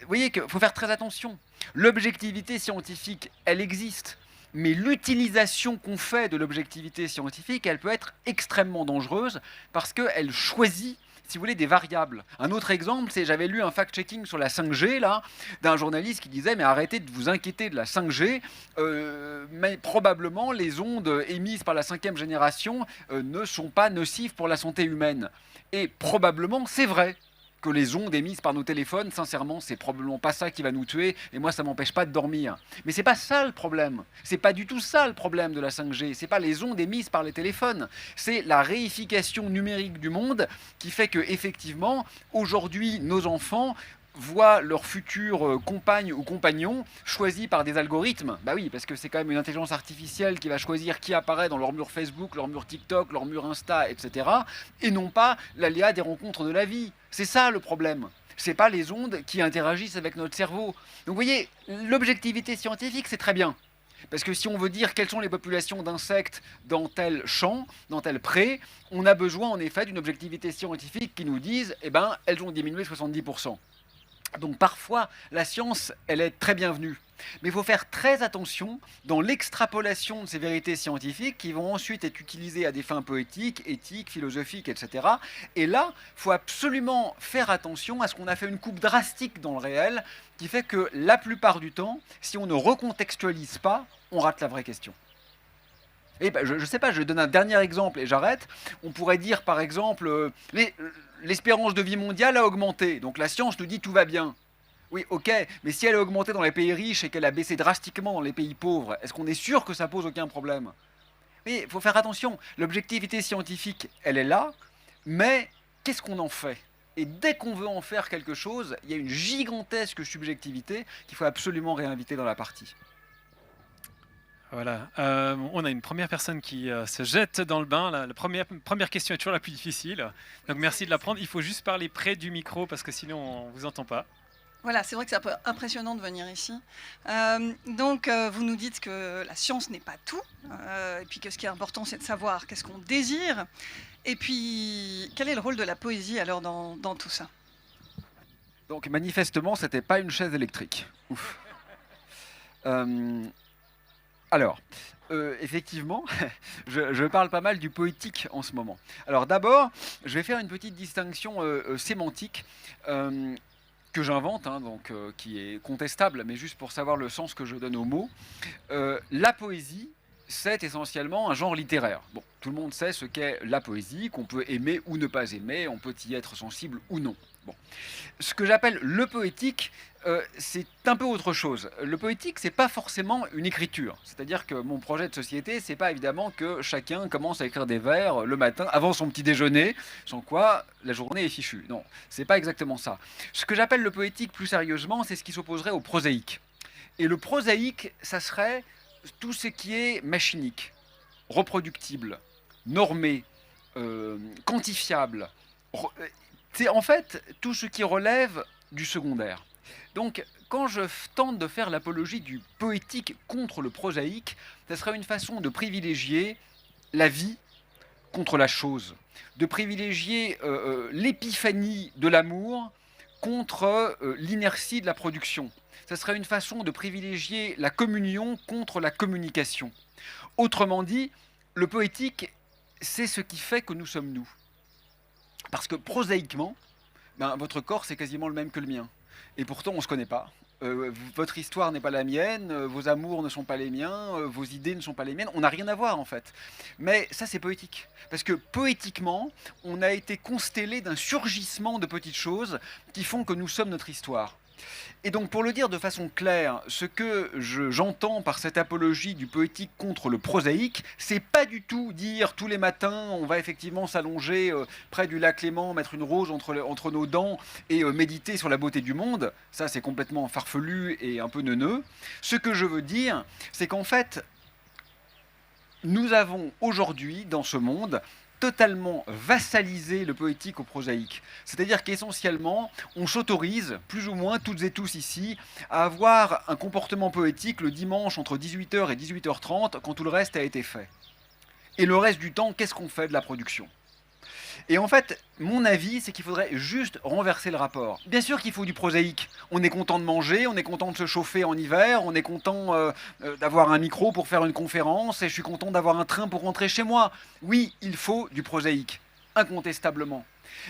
voyez qu'il faut faire très attention. L'objectivité scientifique, elle existe. Mais l'utilisation qu'on fait de l'objectivité scientifique, elle peut être extrêmement dangereuse parce qu'elle choisit, si vous voulez, des variables. Un autre exemple, c'est j'avais lu un fact-checking sur la 5G là, d'un journaliste qui disait mais arrêtez de vous inquiéter de la 5G, mais probablement les ondes émises par la 5e génération ne sont pas nocives pour la santé humaine. Et probablement c'est vrai. que les ondes émises par nos téléphones, sincèrement, c'est probablement pas ça qui va nous tuer, et moi, ça m'empêche pas de dormir. Mais c'est pas ça le problème. C'est pas du tout ça le problème de la 5G. C'est pas les ondes émises par les téléphones. C'est la réification numérique du monde qui fait que, effectivement, aujourd'hui, nos enfants voient leur future compagne ou compagnon choisi par des algorithmes. Bah oui, parce que c'est quand même une intelligence artificielle qui va choisir qui apparaît dans leur mur Facebook, leur mur TikTok, leur mur Insta, etc. Et non pas l'aléa des rencontres de la vie. C'est ça le problème. C'est pas les ondes qui interagissent avec notre cerveau. Donc vous voyez, l'objectivité scientifique, c'est très bien. Parce que si on veut dire quelles sont les populations d'insectes dans tel champ, dans tel pré, on a besoin en effet d'une objectivité scientifique qui nous dise, eh ben, elles ont diminué 70%. Donc parfois, la science, elle est très bienvenue. Mais il faut faire très attention dans l'extrapolation de ces vérités scientifiques qui vont ensuite être utilisées à des fins poétiques, éthiques, philosophiques, etc. Et là, il faut absolument faire attention à ce qu'on a fait une coupe drastique dans le réel, qui fait que la plupart du temps, si on ne recontextualise pas, on rate la vraie question. Et ben, je ne sais pas, je donne un dernier exemple et j'arrête. On pourrait dire par exemple, l'espérance de vie mondiale a augmenté, donc la science nous dit tout va bien. Oui, ok, mais si elle a augmenté dans les pays riches et qu'elle a baissé drastiquement dans les pays pauvres, est-ce qu'on est sûr que ça pose aucun problème? Oui, il faut faire attention, l'objectivité scientifique, elle est là, mais qu'est-ce qu'on en fait? Et dès qu'on veut en faire quelque chose, il y a une gigantesque subjectivité qu'il faut absolument réinviter dans la partie. Voilà, on a une première personne qui se jette dans le bain. La première question est toujours la plus difficile. Donc merci de la prendre. Il faut juste parler près du micro parce que sinon on ne vous entend pas. Voilà, c'est vrai que c'est un peu impressionnant de venir ici. Vous nous dites que la science n'est pas tout, et puis que ce qui est important, c'est de savoir qu'est-ce qu'on désire. Et puis, quel est le rôle de la poésie alors dans tout ça? Donc manifestement, c'était pas une chaise électrique. Ouf. Alors, effectivement, je parle pas mal du poétique en ce moment. Alors d'abord, je vais faire une petite distinction sémantique que j'invente, hein, donc qui est contestable, mais juste pour savoir le sens que je donne aux mots. La poésie, c'est essentiellement un genre littéraire. Bon, tout le monde sait ce qu'est la poésie, qu'on peut aimer ou ne pas aimer, on peut y être sensible ou non. Bon. Ce que j'appelle le poétique, c'est un peu autre chose. Le poétique, c'est pas forcément une écriture. C'est-à-dire que mon projet de société, c'est pas évidemment que chacun commence à écrire des vers le matin avant son petit déjeuner, sans quoi la journée est fichue. Non, c'est pas exactement ça. Ce que j'appelle le poétique plus sérieusement, c'est ce qui s'opposerait au prosaïque. Et le prosaïque, ça serait tout ce qui est machinique, reproductible, normé, quantifiable. C'est en fait tout ce qui relève du secondaire. Donc, quand je tente de faire l'apologie du poétique contre le prosaïque, ça serait une façon de privilégier la vie contre la chose, de privilégier l'épiphanie de l'amour contre l'inertie de la production. Ça serait une façon de privilégier la communion contre la communication. Autrement dit, le poétique, c'est ce qui fait que nous sommes nous. Parce que prosaïquement, ben, votre corps, c'est quasiment le même que le mien. Et pourtant, on ne se connaît pas. Votre histoire n'est pas la mienne, vos amours ne sont pas les miens, vos idées ne sont pas les miennes. On n'a rien à voir, en fait. Mais ça, c'est poétique. Parce que poétiquement, on a été constellé d'un surgissement de petites choses qui font que nous sommes notre histoire. Et donc, pour le dire de façon claire, ce que j'entends par cette apologie du poétique contre le prosaïque, c'est pas du tout dire tous les matins on va effectivement s'allonger près du lac Léman, mettre une rose entre nos dents et méditer sur la beauté du monde. Ça, c'est complètement farfelu et un peu neuneux. Ce que je veux dire, c'est qu'en fait, nous avons aujourd'hui dans ce monde totalement vassaliser le poétique au prosaïque. C'est-à-dire qu'essentiellement, on s'autorise, plus ou moins toutes et tous ici, à avoir un comportement poétique le dimanche entre 18h et 18h30 quand tout le reste a été fait. Et le reste du temps, qu'est-ce qu'on fait de la production ? Et en fait, mon avis, c'est qu'il faudrait juste renverser le rapport. Bien sûr qu'il faut du prosaïque. On est content de manger, on est content de se chauffer en hiver, on est content d'avoir un micro pour faire une conférence, et je suis content d'avoir un train pour rentrer chez moi. Oui, il faut du prosaïque, incontestablement.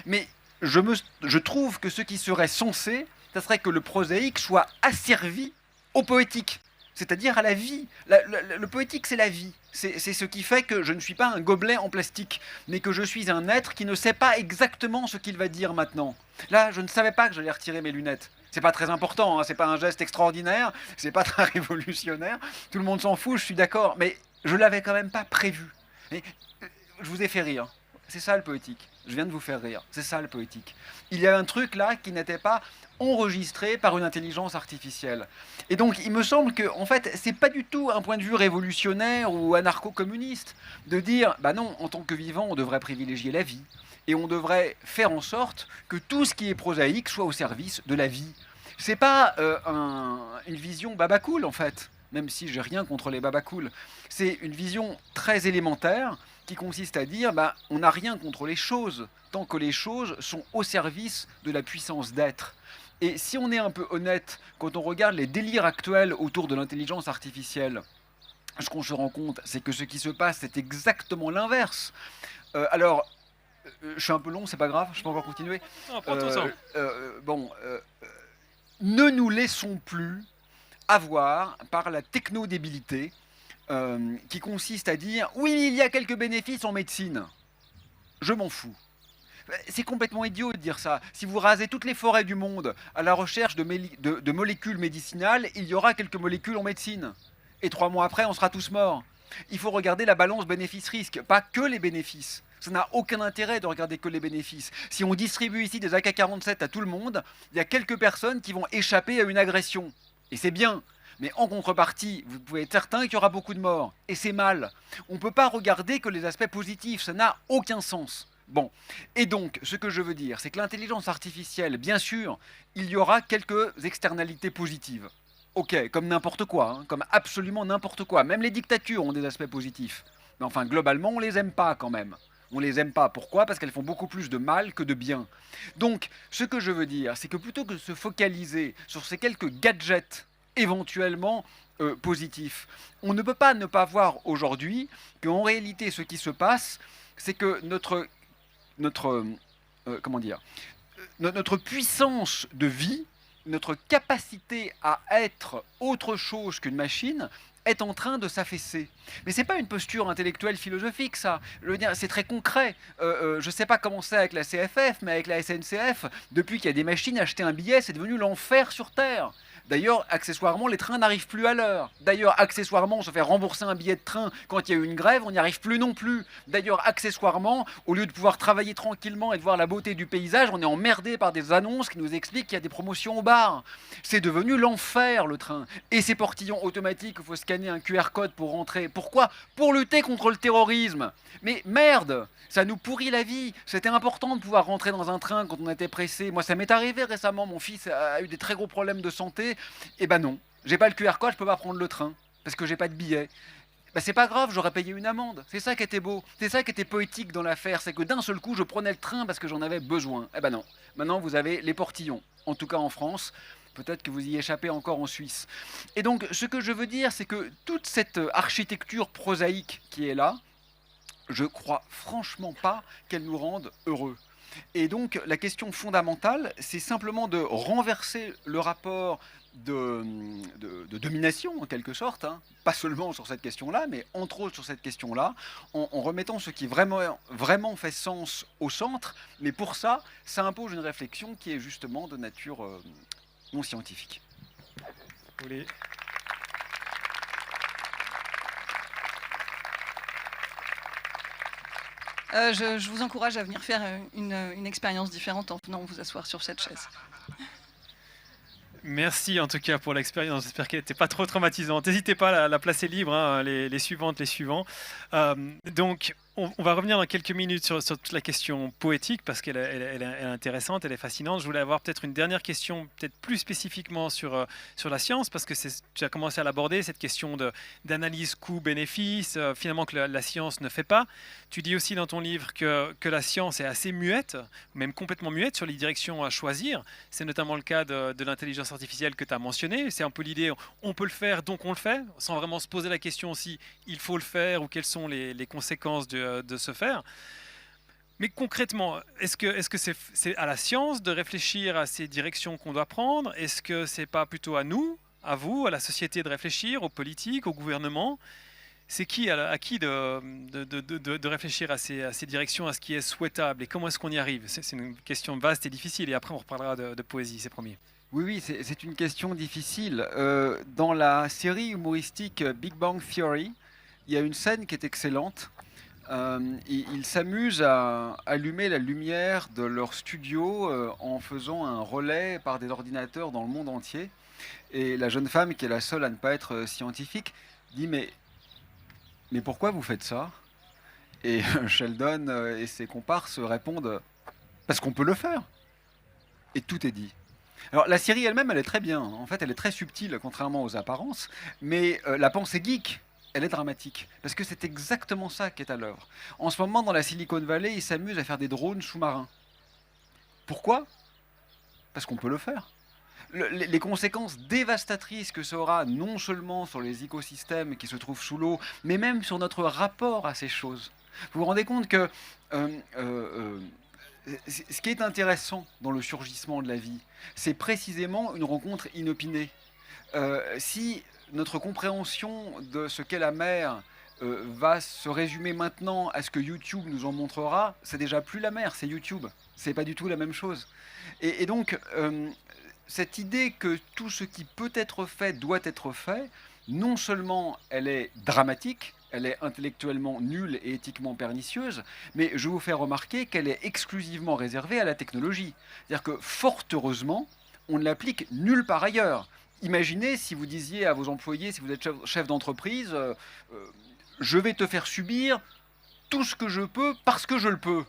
Mais je trouve que ce qui serait censé, ça serait que le prosaïque soit asservi au poétique. c'est-à-dire à la vie. Le poétique, c'est la vie. C'est ce qui fait que je ne suis pas un gobelet en plastique, mais que je suis un être qui ne sait pas exactement ce qu'il va dire maintenant. Là, je ne savais pas que j'allais retirer mes lunettes. C'est pas très important, hein, c'est pas un geste extraordinaire, c'est pas très révolutionnaire, tout le monde s'en fout, je suis d'accord, mais je l'avais quand même pas prévu. Et, je vous ai fait rire. C'est ça le poétique. Je viens de vous faire rire. C'est ça le poétique. Il y a un truc là qui n'était pas enregistré par une intelligence artificielle. Et donc il me semble que en fait c'est pas du tout un point de vue révolutionnaire ou anarcho-communiste de dire bah non, en tant que vivant on devrait privilégier la vie et on devrait faire en sorte que tout ce qui est prosaïque soit au service de la vie. C'est pas une vision babacool en fait, même si j'ai rien contre les babacool. C'est une vision très élémentaire qui consiste à dire bah, on n'a rien contre les choses tant que les choses sont au service de la puissance d'être. Et si on est un peu honnête, quand on regarde les délires actuels autour de l'intelligence artificielle, ce qu'on se rend compte, c'est que ce qui se passe, c'est exactement l'inverse. Je suis un peu long, c'est pas grave, je peux encore continuer. Non, prends ton temps. Ne nous laissons plus avoir par la technodébilité qui consiste à dire oui, il y a quelques bénéfices en médecine. Je m'en fous. C'est complètement idiot de dire ça. Si vous rasez toutes les forêts du monde à la recherche de molécules médicinales, il y aura quelques molécules en médecine. Et 3 mois après, on sera tous morts. Il faut regarder la balance bénéfice-risque, pas que les bénéfices. Ça n'a aucun intérêt de regarder que les bénéfices. Si on distribue ici des AK-47 à tout le monde, il y a quelques personnes qui vont échapper à une agression. Et c'est bien. Mais en contrepartie, vous pouvez être certain qu'il y aura beaucoup de morts. Et c'est mal. On ne peut pas regarder que les aspects positifs. Ça n'a aucun sens. Bon, et donc, ce que je veux dire, c'est que l'intelligence artificielle, bien sûr, il y aura quelques externalités positives. Ok, comme n'importe quoi, hein, comme absolument n'importe quoi. Même les dictatures ont des aspects positifs. Mais enfin, globalement, on les aime pas quand même. On les aime pas. Pourquoi? Parce qu'elles font beaucoup plus de mal que de bien. Donc, ce que je veux dire, c'est que plutôt que de se focaliser sur ces quelques gadgets éventuellement positifs, on ne peut pas ne pas voir aujourd'hui qu'en réalité, ce qui se passe, c'est que notre puissance de vie, notre capacité à être autre chose qu'une machine, est en train de s'affaisser. Mais c'est pas une posture intellectuelle philosophique, ça. Je veux dire, c'est très concret. Je sais pas comment c'est avec la CFF, mais avec la SNCF, depuis qu'il y a des machines, acheter un billet, c'est devenu l'enfer sur Terre. D'ailleurs, accessoirement, les trains n'arrivent plus à l'heure. D'ailleurs, accessoirement, on se fait rembourser un billet de train quand il y a eu une grève, on n'y arrive plus non plus. D'ailleurs, accessoirement, au lieu de pouvoir travailler tranquillement et de voir la beauté du paysage, on est emmerdé par des annonces qui nous expliquent qu'il y a des promotions au bar. C'est devenu l'enfer, le train. Et ces portillons automatiques, il faut scanner un QR code pour rentrer. Pourquoi? Pour lutter contre le terrorisme. Mais merde, ça nous pourrit la vie. C'était important de pouvoir rentrer dans un train quand on était pressé. Moi, ça m'est arrivé récemment. Mon fils a eu des très gros problèmes de santé. Et ben non, j'ai pas le QR code, je peux pas prendre le train parce que j'ai pas de billet. Ben c'est pas grave, j'aurais payé une amende. C'est ça qui était beau, c'est ça qui était poétique dans l'affaire, c'est que d'un seul coup je prenais le train parce que j'en avais besoin. Eh ben non, maintenant vous avez les portillons, en tout cas en France. Peut-être que vous y échappez encore en Suisse. Et donc ce que je veux dire, c'est que toute cette architecture prosaïque qui est là, je crois franchement pas qu'elle nous rende heureux. Et donc la question fondamentale, c'est simplement de renverser le rapport de domination en quelque sorte, hein. Pas seulement sur cette question-là, mais entre autres sur cette question-là, en remettant ce qui vraiment fait sens au centre, mais pour ça, ça impose une réflexion qui est justement de nature non scientifique. Oui. Je vous encourage à venir faire une expérience différente en venant vous asseoir sur cette chaise. Merci en tout cas pour l'expérience. J'espère qu'elle n'était pas trop traumatisante. N'hésitez pas à la placer libre, hein, les suivantes, les suivants. Donc, on va revenir dans quelques minutes sur toute la question poétique parce qu'elle elle est intéressante, elle est fascinante. Je voulais avoir peut-être une dernière question, peut-être plus spécifiquement sur la science parce que tu as commencé à l'aborder, cette question d'analyse coût-bénéfice, finalement que la science ne fait pas. Tu dis aussi dans ton livre que la science est assez muette, même complètement muette sur les directions à choisir. C'est notamment le cas de l'intelligence artificielle que tu as mentionné. C'est un peu l'idée, on peut le faire, donc on le fait, sans vraiment se poser la question si il faut le faire ou quelles sont les conséquences de se faire. Mais concrètement, est-ce que c'est à la science de réfléchir à ces directions qu'on doit prendre? Est-ce que c'est pas plutôt à nous à vous, à la société de réfléchir, aux politiques, au gouvernement. C'est à qui de réfléchir à ces directions, à ce qui est souhaitable et comment est-ce qu'on y arrive? C'est une question vaste et difficile et après on reparlera de poésie, c'est promis. Oui, oui, c'est une question difficile. Dans la série humoristique Big Bang Theory, il y a une scène qui est excellente. Ils s'amusent à allumer la lumière de leur studio en faisant un relais par des ordinateurs dans le monde entier. Et la jeune femme, qui est la seule à ne pas être scientifique, dit mais pourquoi vous faites ça? Et Sheldon et ses comparses répondent parce qu'on peut le faire. Et tout est dit. Alors la série elle-même, elle est très bien. En fait, elle est très subtile, contrairement aux apparences. Mais la pensée geek, elle est dramatique. Parce que c'est exactement ça qui est à l'œuvre. En ce moment, dans la Silicon Valley, ils s'amusent à faire des drones sous-marins. Pourquoi? Parce qu'on peut le faire. Les conséquences dévastatrices que ça aura, non seulement sur les écosystèmes qui se trouvent sous l'eau, mais même sur notre rapport à ces choses. Vous vous rendez compte que ce qui est intéressant dans le surgissement de la vie, c'est précisément une rencontre inopinée. Si notre compréhension de ce qu'est la mer va se résumer maintenant à ce que YouTube nous en montrera, c'est déjà plus la mer, c'est YouTube. C'est pas du tout la même chose. Et donc, cette idée que tout ce qui peut être fait doit être fait, non seulement elle est dramatique, elle est intellectuellement nulle et éthiquement pernicieuse, mais je vous fais remarquer qu'elle est exclusivement réservée à la technologie. C'est-à-dire que, fort heureusement, on ne l'applique nulle part ailleurs. Imaginez si vous disiez à vos employés, si vous êtes chef d'entreprise, je vais te faire subir tout ce que je peux parce que je le peux.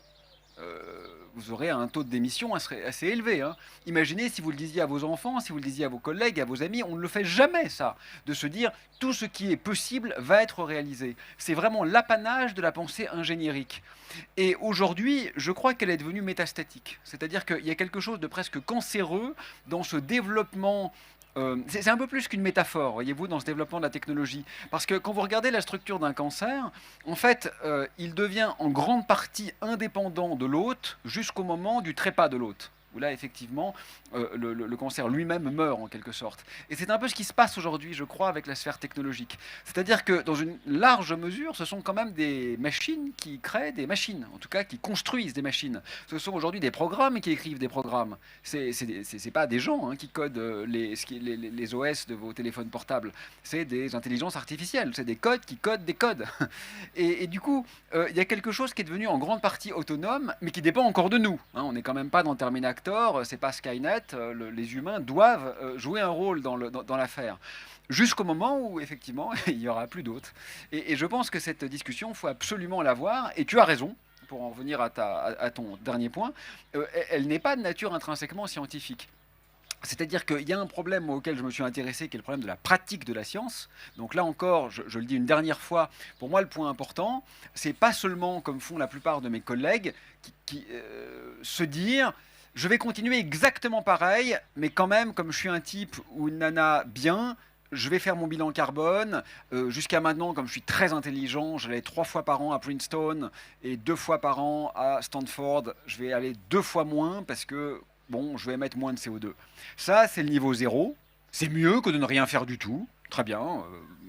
Vous aurez un taux de démission assez élevé. Hein. Imaginez si vous le disiez à vos enfants, si vous le disiez à vos collègues, à vos amis, on ne le fait jamais ça, de se dire tout ce qui est possible va être réalisé. C'est vraiment l'apanage de la pensée ingéniérique. Et aujourd'hui, je crois qu'elle est devenue métastatique. C'est-à-dire qu'il y a quelque chose de presque cancéreux dans ce développement. C'est un peu plus qu'une métaphore, voyez-vous, dans ce développement de la technologie. Parce que quand vous regardez la structure d'un cancer, en fait, il devient en grande partie indépendant de l'hôte jusqu'au moment du trépas de l'hôte. Où là, effectivement, le cancer lui-même meurt en quelque sorte. Et c'est un peu ce qui se passe aujourd'hui, je crois, avec la sphère technologique. C'est-à-dire que, dans une large mesure, ce sont quand même des machines qui créent des machines, en tout cas qui construisent des machines. Ce sont aujourd'hui des programmes qui écrivent des programmes. C'est pas des gens qui codent les OS de vos téléphones portables. C'est des intelligences artificielles. C'est des codes qui codent des codes. Et du coup, il y a quelque chose qui est devenu en grande partie autonome, mais qui dépend encore de nous. Hein. On n'est quand même pas dans Terminator. C'est pas Skynet, les humains doivent jouer un rôle dans l'affaire. Jusqu'au moment où, effectivement, il n'y aura plus d'autres. Et je pense que cette discussion, il faut absolument l'avoir. Et tu as raison, pour en revenir à ton dernier point, elle n'est pas de nature intrinsèquement scientifique. C'est-à-dire qu'il y a un problème auquel je me suis intéressé, qui est le problème de la pratique de la science. Donc là encore, je le dis une dernière fois, pour moi le point important, c'est pas seulement, comme font la plupart de mes collègues, qui se dire... Je vais continuer exactement pareil, mais quand même, comme je suis un type ou une nana bien, je vais faire mon bilan carbone. Jusqu'à maintenant, comme je suis très intelligent, j'allais 3 fois par an à Princeton et 2 fois par an à Stanford. Je vais aller 2 fois moins parce que, bon, je vais émettre moins de CO2. Ça, c'est le niveau 0. C'est mieux que de ne rien faire du tout. Très bien,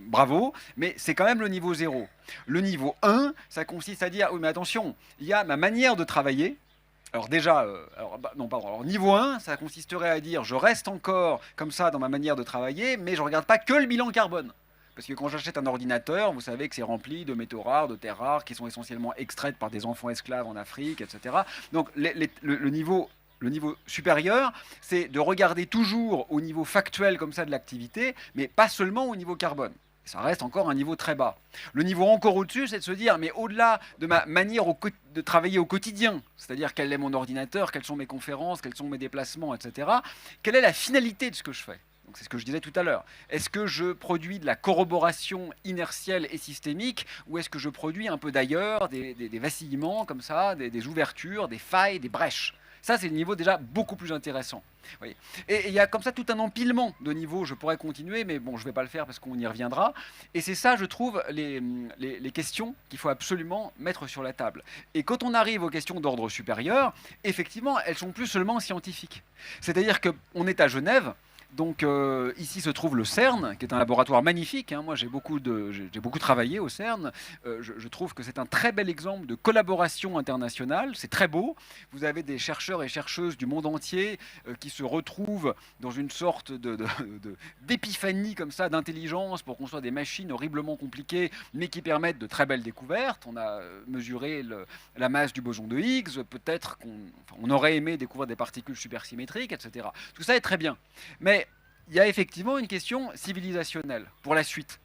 bravo, mais c'est quand même le niveau 0. Le niveau 1, ça consiste à dire, oui mais attention, il y a ma manière de travailler. Alors déjà, alors niveau 1, ça consisterait à dire je reste encore comme ça dans ma manière de travailler, mais je ne regarde pas que le bilan carbone. Parce que quand j'achète un ordinateur, vous savez que c'est rempli de métaux rares, de terres rares, qui sont essentiellement extraites par des enfants esclaves en Afrique, etc. Donc le niveau supérieur, c'est de regarder toujours au niveau factuel comme ça de l'activité, mais pas seulement au niveau carbone. Ça reste encore un niveau très bas. Le niveau encore au-dessus, c'est de se dire, mais au-delà de ma manière de travailler au quotidien, c'est-à-dire quel est mon ordinateur, quelles sont mes conférences, quels sont mes déplacements, etc., quelle est la finalité de ce que je fais? Donc c'est ce que je disais tout à l'heure. Est-ce que je produis de la corroboration inertielle et systémique, ou est-ce que je produis un peu d'ailleurs, des vacillements comme ça, des ouvertures, des failles, des brèches? Ça, c'est le niveau déjà beaucoup plus intéressant. Oui. Et il y a comme ça tout un empilement de niveaux. Je pourrais continuer, mais bon, je ne vais pas le faire parce qu'on y reviendra. Et c'est ça, je trouve, les questions qu'il faut absolument mettre sur la table. Et quand on arrive aux questions d'ordre supérieur, effectivement, elles sont plus seulement scientifiques. C'est-à-dire qu'on est à Genève, Donc ici se trouve le CERN, qui est un laboratoire magnifique. Moi, j'ai beaucoup travaillé au CERN. Je trouve que c'est un très bel exemple de collaboration internationale. C'est très beau. Vous avez des chercheurs et chercheuses du monde entier qui se retrouvent dans une sorte d'épiphanie comme ça, d'intelligence pour construire des machines horriblement compliquées, mais qui permettent de très belles découvertes. On a mesuré la masse du boson de Higgs. Peut-être qu'on aurait aimé découvrir des particules supersymétriques, etc. Tout ça est très bien. Mais il y a effectivement une question civilisationnelle pour la suite.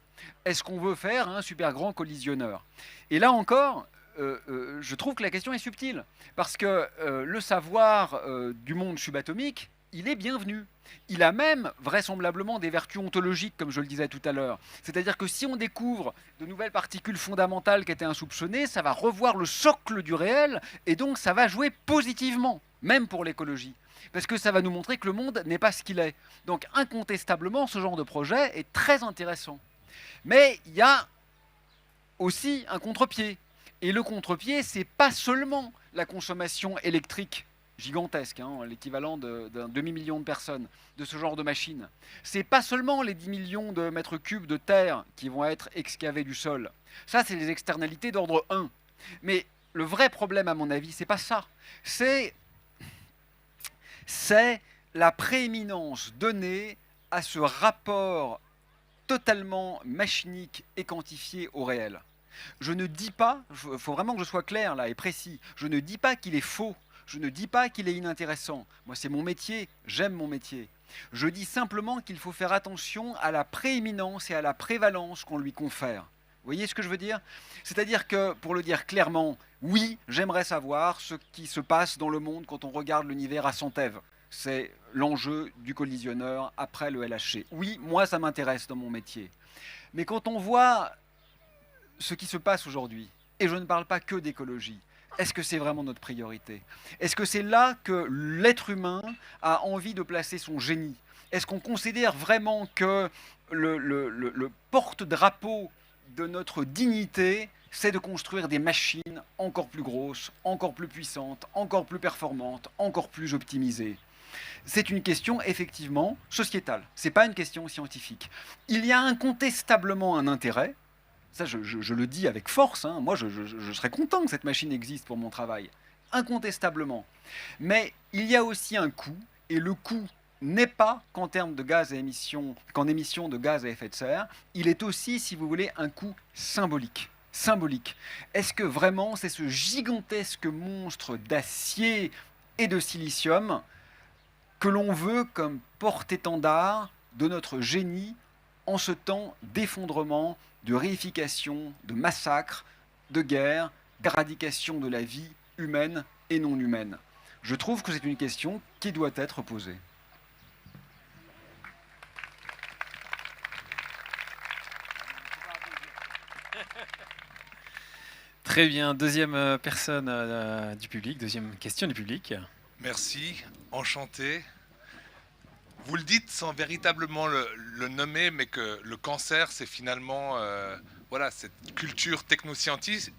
Est-ce qu'on veut faire un super grand collisionneur? Et là encore, je trouve que la question est subtile, parce que le savoir du monde subatomique, il est bienvenu. Il a même vraisemblablement des vertus ontologiques, comme je le disais tout à l'heure. C'est-à-dire que si on découvre de nouvelles particules fondamentales qui étaient insoupçonnées, ça va revoir le socle du réel, et donc ça va jouer positivement, même pour l'écologie. Parce que ça va nous montrer que le monde n'est pas ce qu'il est. Donc incontestablement, ce genre de projet est très intéressant. Mais il y a aussi un contre-pied. Et le contre-pied, c'est pas seulement la consommation électrique gigantesque, l'équivalent d'un demi-million de personnes, de ce genre de machine. C'est pas seulement les 10 millions de mètres cubes de terre qui vont être excavés du sol. Ça, c'est les externalités d'ordre 1. Mais le vrai problème, à mon avis, c'est pas ça. C'est la prééminence donnée à ce rapport totalement machinique et quantifié au réel. Je ne dis pas, il faut vraiment que je sois clair là et précis, je ne dis pas qu'il est faux, je ne dis pas qu'il est inintéressant. Moi, c'est mon métier, j'aime mon métier. Je dis simplement qu'il faut faire attention à la prééminence et à la prévalence qu'on lui confère. Vous voyez ce que je veux dire? C'est-à-dire que, pour le dire clairement, oui, j'aimerais savoir ce qui se passe dans le monde quand on regarde l'univers à centève. C'est l'enjeu du collisionneur après le LHC. Oui, moi, ça m'intéresse dans mon métier. Mais quand on voit ce qui se passe aujourd'hui, et je ne parle pas que d'écologie, est-ce que c'est vraiment notre priorité? Est-ce que c'est là que l'être humain a envie de placer son génie? Est-ce qu'on considère vraiment que le porte-drapeau de notre dignité, c'est de construire des machines encore plus grosses, encore plus puissantes, encore plus performantes, encore plus optimisées? C'est une question effectivement sociétale, ce n'est pas une question scientifique. Il y a incontestablement un intérêt, ça je le dis avec force, moi je serais content que cette machine existe pour mon travail, incontestablement. Mais il y a aussi un coût, et le coût n'est pas qu'en termes de gaz à émissions, qu'en émissions de gaz à effet de serre, il est aussi, si vous voulez, un coût symbolique. Symbolique. Est-ce que vraiment c'est ce gigantesque monstre d'acier et de silicium que l'on veut comme porte-étendard de notre génie en ce temps d'effondrement, de réification, de massacre, de guerre, d'éradication de la vie humaine et non humaine? Je trouve que c'est une question qui doit être posée. Très bien, deuxième personne du public, deuxième question du public. Merci, enchanté. Vous le dites sans véritablement le nommer, mais que le cancer, c'est finalement voilà, cette culture technoscientiste,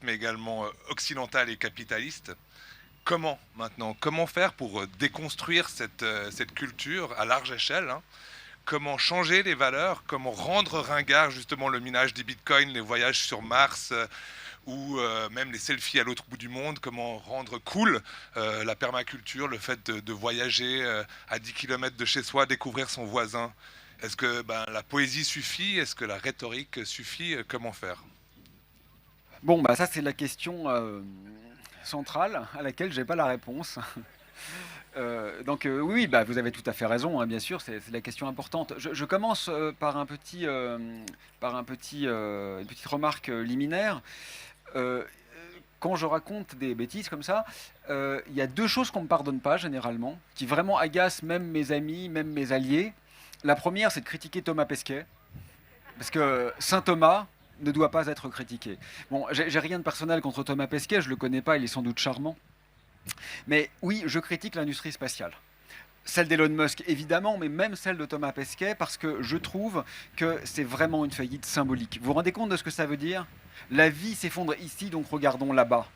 mais également occidentale et capitaliste. Comment maintenant? Comment faire pour déconstruire cette culture à large échelle, Comment changer les valeurs? Comment rendre ringard justement le minage des bitcoins, les voyages sur Mars ou même les selfies à l'autre bout du monde? Comment rendre cool la permaculture, le fait de voyager à 10 km de chez soi, découvrir son voisin? Est-ce que la poésie suffit? Est-ce que la rhétorique suffit? Comment faire? Bon, ça c'est la question centrale à laquelle je n'ai pas la réponse. Donc oui, vous avez tout à fait raison, bien sûr, c'est la question importante. Je commence par une petite remarque liminaire. Quand je raconte des bêtises comme ça, il y a deux choses qu'on ne me pardonne pas généralement, qui vraiment agacent même mes amis, même mes alliés. La première, c'est de critiquer Thomas Pesquet, parce que Saint Thomas ne doit pas être critiqué. Bon, j'ai rien de personnel contre Thomas Pesquet, je le connais pas, il est sans doute charmant. Mais oui, je critique l'industrie spatiale. Celle d'Elon Musk, évidemment, mais même celle de Thomas Pesquet, parce que je trouve que c'est vraiment une faillite symbolique. Vous vous rendez compte de ce que ça veut dire? La vie s'effondre ici, donc regardons là-bas.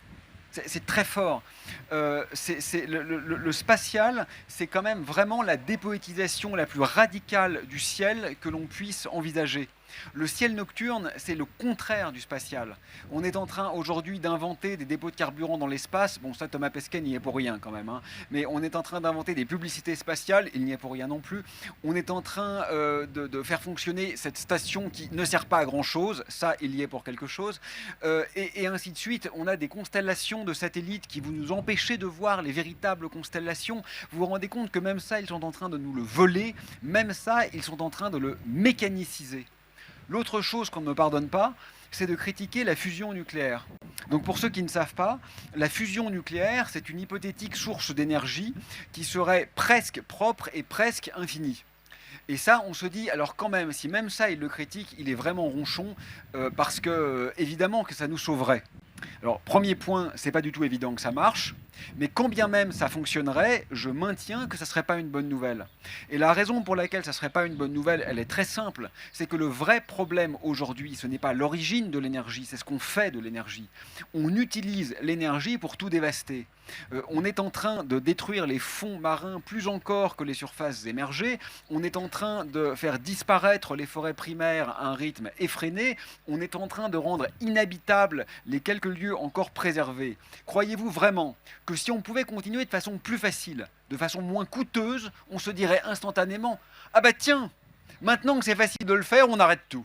C'est très fort. Le spatial, c'est quand même vraiment la dépoétisation la plus radicale du ciel que l'on puisse envisager. Le ciel nocturne, c'est le contraire du spatial. On est en train aujourd'hui d'inventer des dépôts de carburant dans l'espace. Bon, ça, Thomas Pesquet n'y est pour rien quand même. Hein. Mais on est en train d'inventer des publicités spatiales. Il n'y est pour rien non plus. On est en train de faire fonctionner cette station qui ne sert pas à grand-chose. Ça, il y est pour quelque chose. Et ainsi de suite. On a des constellations de satellites qui vous nous empêchez de voir les véritables constellations. Vous vous rendez compte que même ça, ils sont en train de nous le voler. Même ça, ils sont en train de le mécaniciser. L'autre chose qu'on ne me pardonne pas, c'est de critiquer la fusion nucléaire. Donc pour ceux qui ne savent pas, la fusion nucléaire, c'est une hypothétique source d'énergie qui serait presque propre et presque infinie. Et ça, on se dit, alors quand même, si même ça, il le critique, il est vraiment ronchon, parce que, évidemment, que ça nous sauverait. Alors, premier point, c'est pas du tout évident que ça marche, mais quand bien même ça fonctionnerait, je maintiens que ça serait pas une bonne nouvelle. Et la raison pour laquelle ça serait pas une bonne nouvelle, elle est très simple, c'est que le vrai problème aujourd'hui, ce n'est pas l'origine de l'énergie, c'est ce qu'on fait de l'énergie. On utilise l'énergie pour tout dévaster. On est en train de détruire les fonds marins plus encore que les surfaces émergées. On est en train de faire disparaître les forêts primaires à un rythme effréné. On est en train de rendre inhabitables les quelques lieux encore préservés. Croyez-vous vraiment que si on pouvait continuer de façon plus facile, de façon moins coûteuse, on se dirait instantanément « Ah bah tiens, maintenant que c'est facile de le faire, on arrête tout ».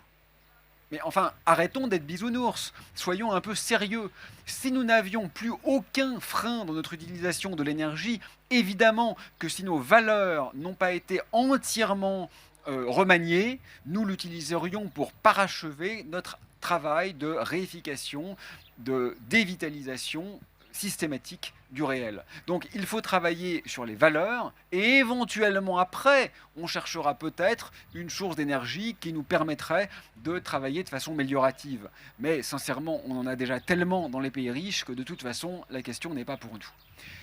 Mais enfin, arrêtons d'être bisounours, soyons un peu sérieux. Si nous n'avions plus aucun frein dans notre utilisation de l'énergie, évidemment que si nos valeurs n'ont pas été entièrement remaniées, nous l'utiliserions pour parachever notre travail de réification, de dévitalisation systématique du réel. Donc il faut travailler sur les valeurs et éventuellement après, on cherchera peut-être une source d'énergie qui nous permettrait de travailler de façon améliorative. Mais sincèrement, on en a déjà tellement dans les pays riches que de toute façon, la question n'est pas pour nous.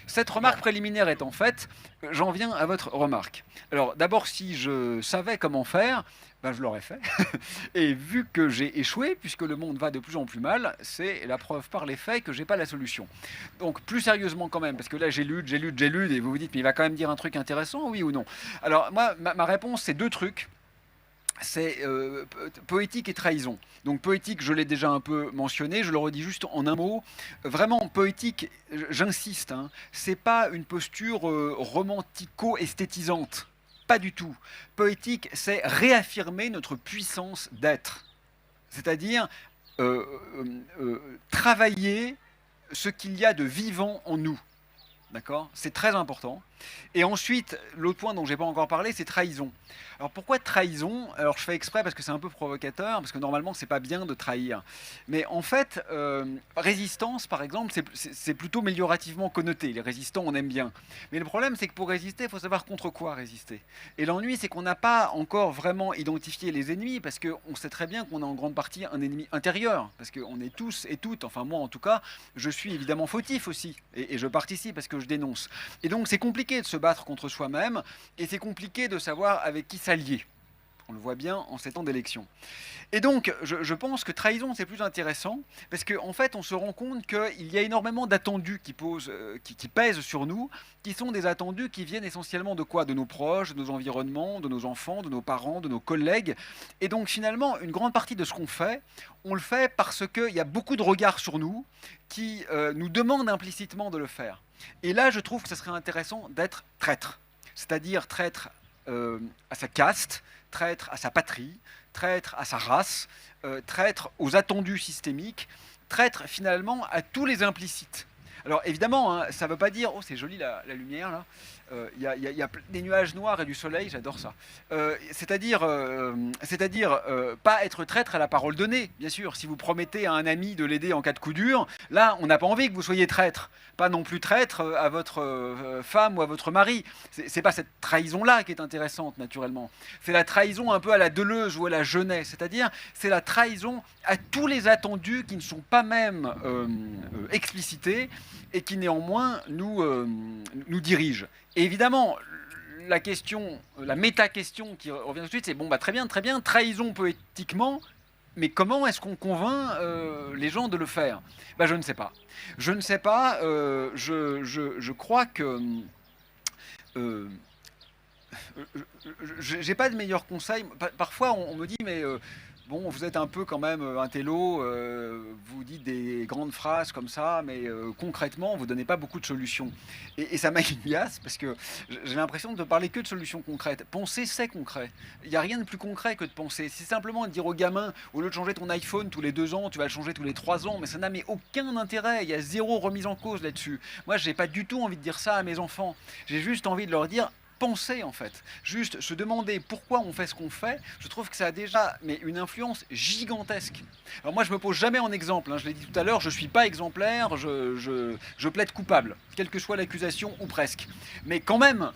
Cette remarque préliminaire étant faite, j'en viens à votre remarque. Alors d'abord, si je savais comment faire, ben, je l'aurais fait. Et vu que j'ai échoué, puisque le monde va de plus en plus mal, c'est la preuve par les faits que j'ai pas la solution. Donc plus sérieusement quand même, parce que là j'ai lu, et vous vous dites, mais il va quand même dire un truc intéressant, oui ou non? Alors moi, ma réponse, c'est deux trucs. C'est poétique et trahison. Donc poétique, je l'ai déjà un peu mentionné, je le redis juste en un mot. Vraiment, poétique, j'insiste, hein, c'est pas une posture romantico-esthétisante. Pas du tout. Poétique, c'est réaffirmer notre puissance d'être. C'est-à-dire travailler ce qu'il y a de vivant en nous. D'accord? C'est très important. Et ensuite, l'autre point dont je n'ai pas encore parlé, c'est trahison. Alors pourquoi trahison? Alors je fais exprès parce que c'est un peu provocateur, parce que normalement c'est pas bien de trahir. Mais en fait, résistance par exemple, c'est plutôt améliorativement connoté. Les résistants, on aime bien. Mais le problème, c'est que pour résister, il faut savoir contre quoi résister. Et l'ennui, c'est qu'on n'a pas encore vraiment identifié les ennemis, parce qu'on sait très bien qu'on a en grande partie un ennemi intérieur. Parce qu'on est tous et toutes, enfin moi en tout cas, je suis évidemment fautif aussi. Et je participe parce que je dénonce. Et donc c'est compliqué de se battre contre soi-même, et c'est compliqué de savoir avec qui s'allier. On le voit bien en ces temps d'élection. Et donc, je pense que trahison, c'est plus intéressant, parce qu'en fait, on se rend compte qu'il y a énormément d'attendus qui pèsent sur nous, qui sont des attendus qui viennent essentiellement de quoi? De nos proches, de nos environnements, de nos enfants, de nos parents, de nos collègues. Et donc, finalement, une grande partie de ce qu'on fait, on le fait parce qu'il y a beaucoup de regards sur nous qui nous demandent implicitement de le faire. Et là, je trouve que ce serait intéressant d'être traître. C'est-à-dire traître à sa caste, traître à sa patrie, traître à sa race, traître aux attendus systémiques, traître finalement à tous les implicites. Alors évidemment, hein, ça ne veut pas dire « Oh, c'est joli la lumière là ». Il y a des nuages noirs et du soleil, j'adore ça. C'est-à-dire pas être traître à la parole donnée, bien sûr. Si vous promettez à un ami de l'aider en cas de coup dur, là, on n'a pas envie que vous soyez traître. Pas non plus traître à votre femme ou à votre mari. C'est pas cette trahison-là qui est intéressante, naturellement. C'est la trahison un peu à la Deleuze ou à la Genet. C'est-à-dire, c'est la trahison à tous les attendus qui ne sont pas même explicités et qui néanmoins nous dirigent. Et évidemment, la question, la méta-question qui revient tout de suite, c'est bon, bah très bien, trahison poétiquement, Mais comment est-ce qu'on convainc les gens de le faire? Je ne sais pas. Je ne sais pas. Je crois que euh, j'ai pas de meilleurs conseils. Parfois, on me dit, mais bon, vous êtes un peu quand même un télo, vous dites des grandes phrases comme ça, mais concrètement, vous donnez pas beaucoup de solutions. Et ça m'agace parce que j'ai l'impression de ne parler que de solutions concrètes. Penser, c'est concret. Il n'y a rien de plus concret que de penser. C'est simplement de dire aux gamins, au lieu de changer ton iPhone tous les 2 ans, tu vas le changer tous les 3 ans, mais ça n'a mais aucun intérêt. Il y a zéro remise en cause là-dessus. Moi, j'ai pas du tout envie de dire ça à mes enfants. J'ai juste envie de leur dire, penser en fait, juste se demander pourquoi on fait ce qu'on fait, je trouve que ça a déjà une influence gigantesque. Alors moi je me pose jamais en exemple, hein, je l'ai dit tout à l'heure, je suis pas exemplaire, je plaide coupable, quelle que soit l'accusation ou presque. Mais quand même,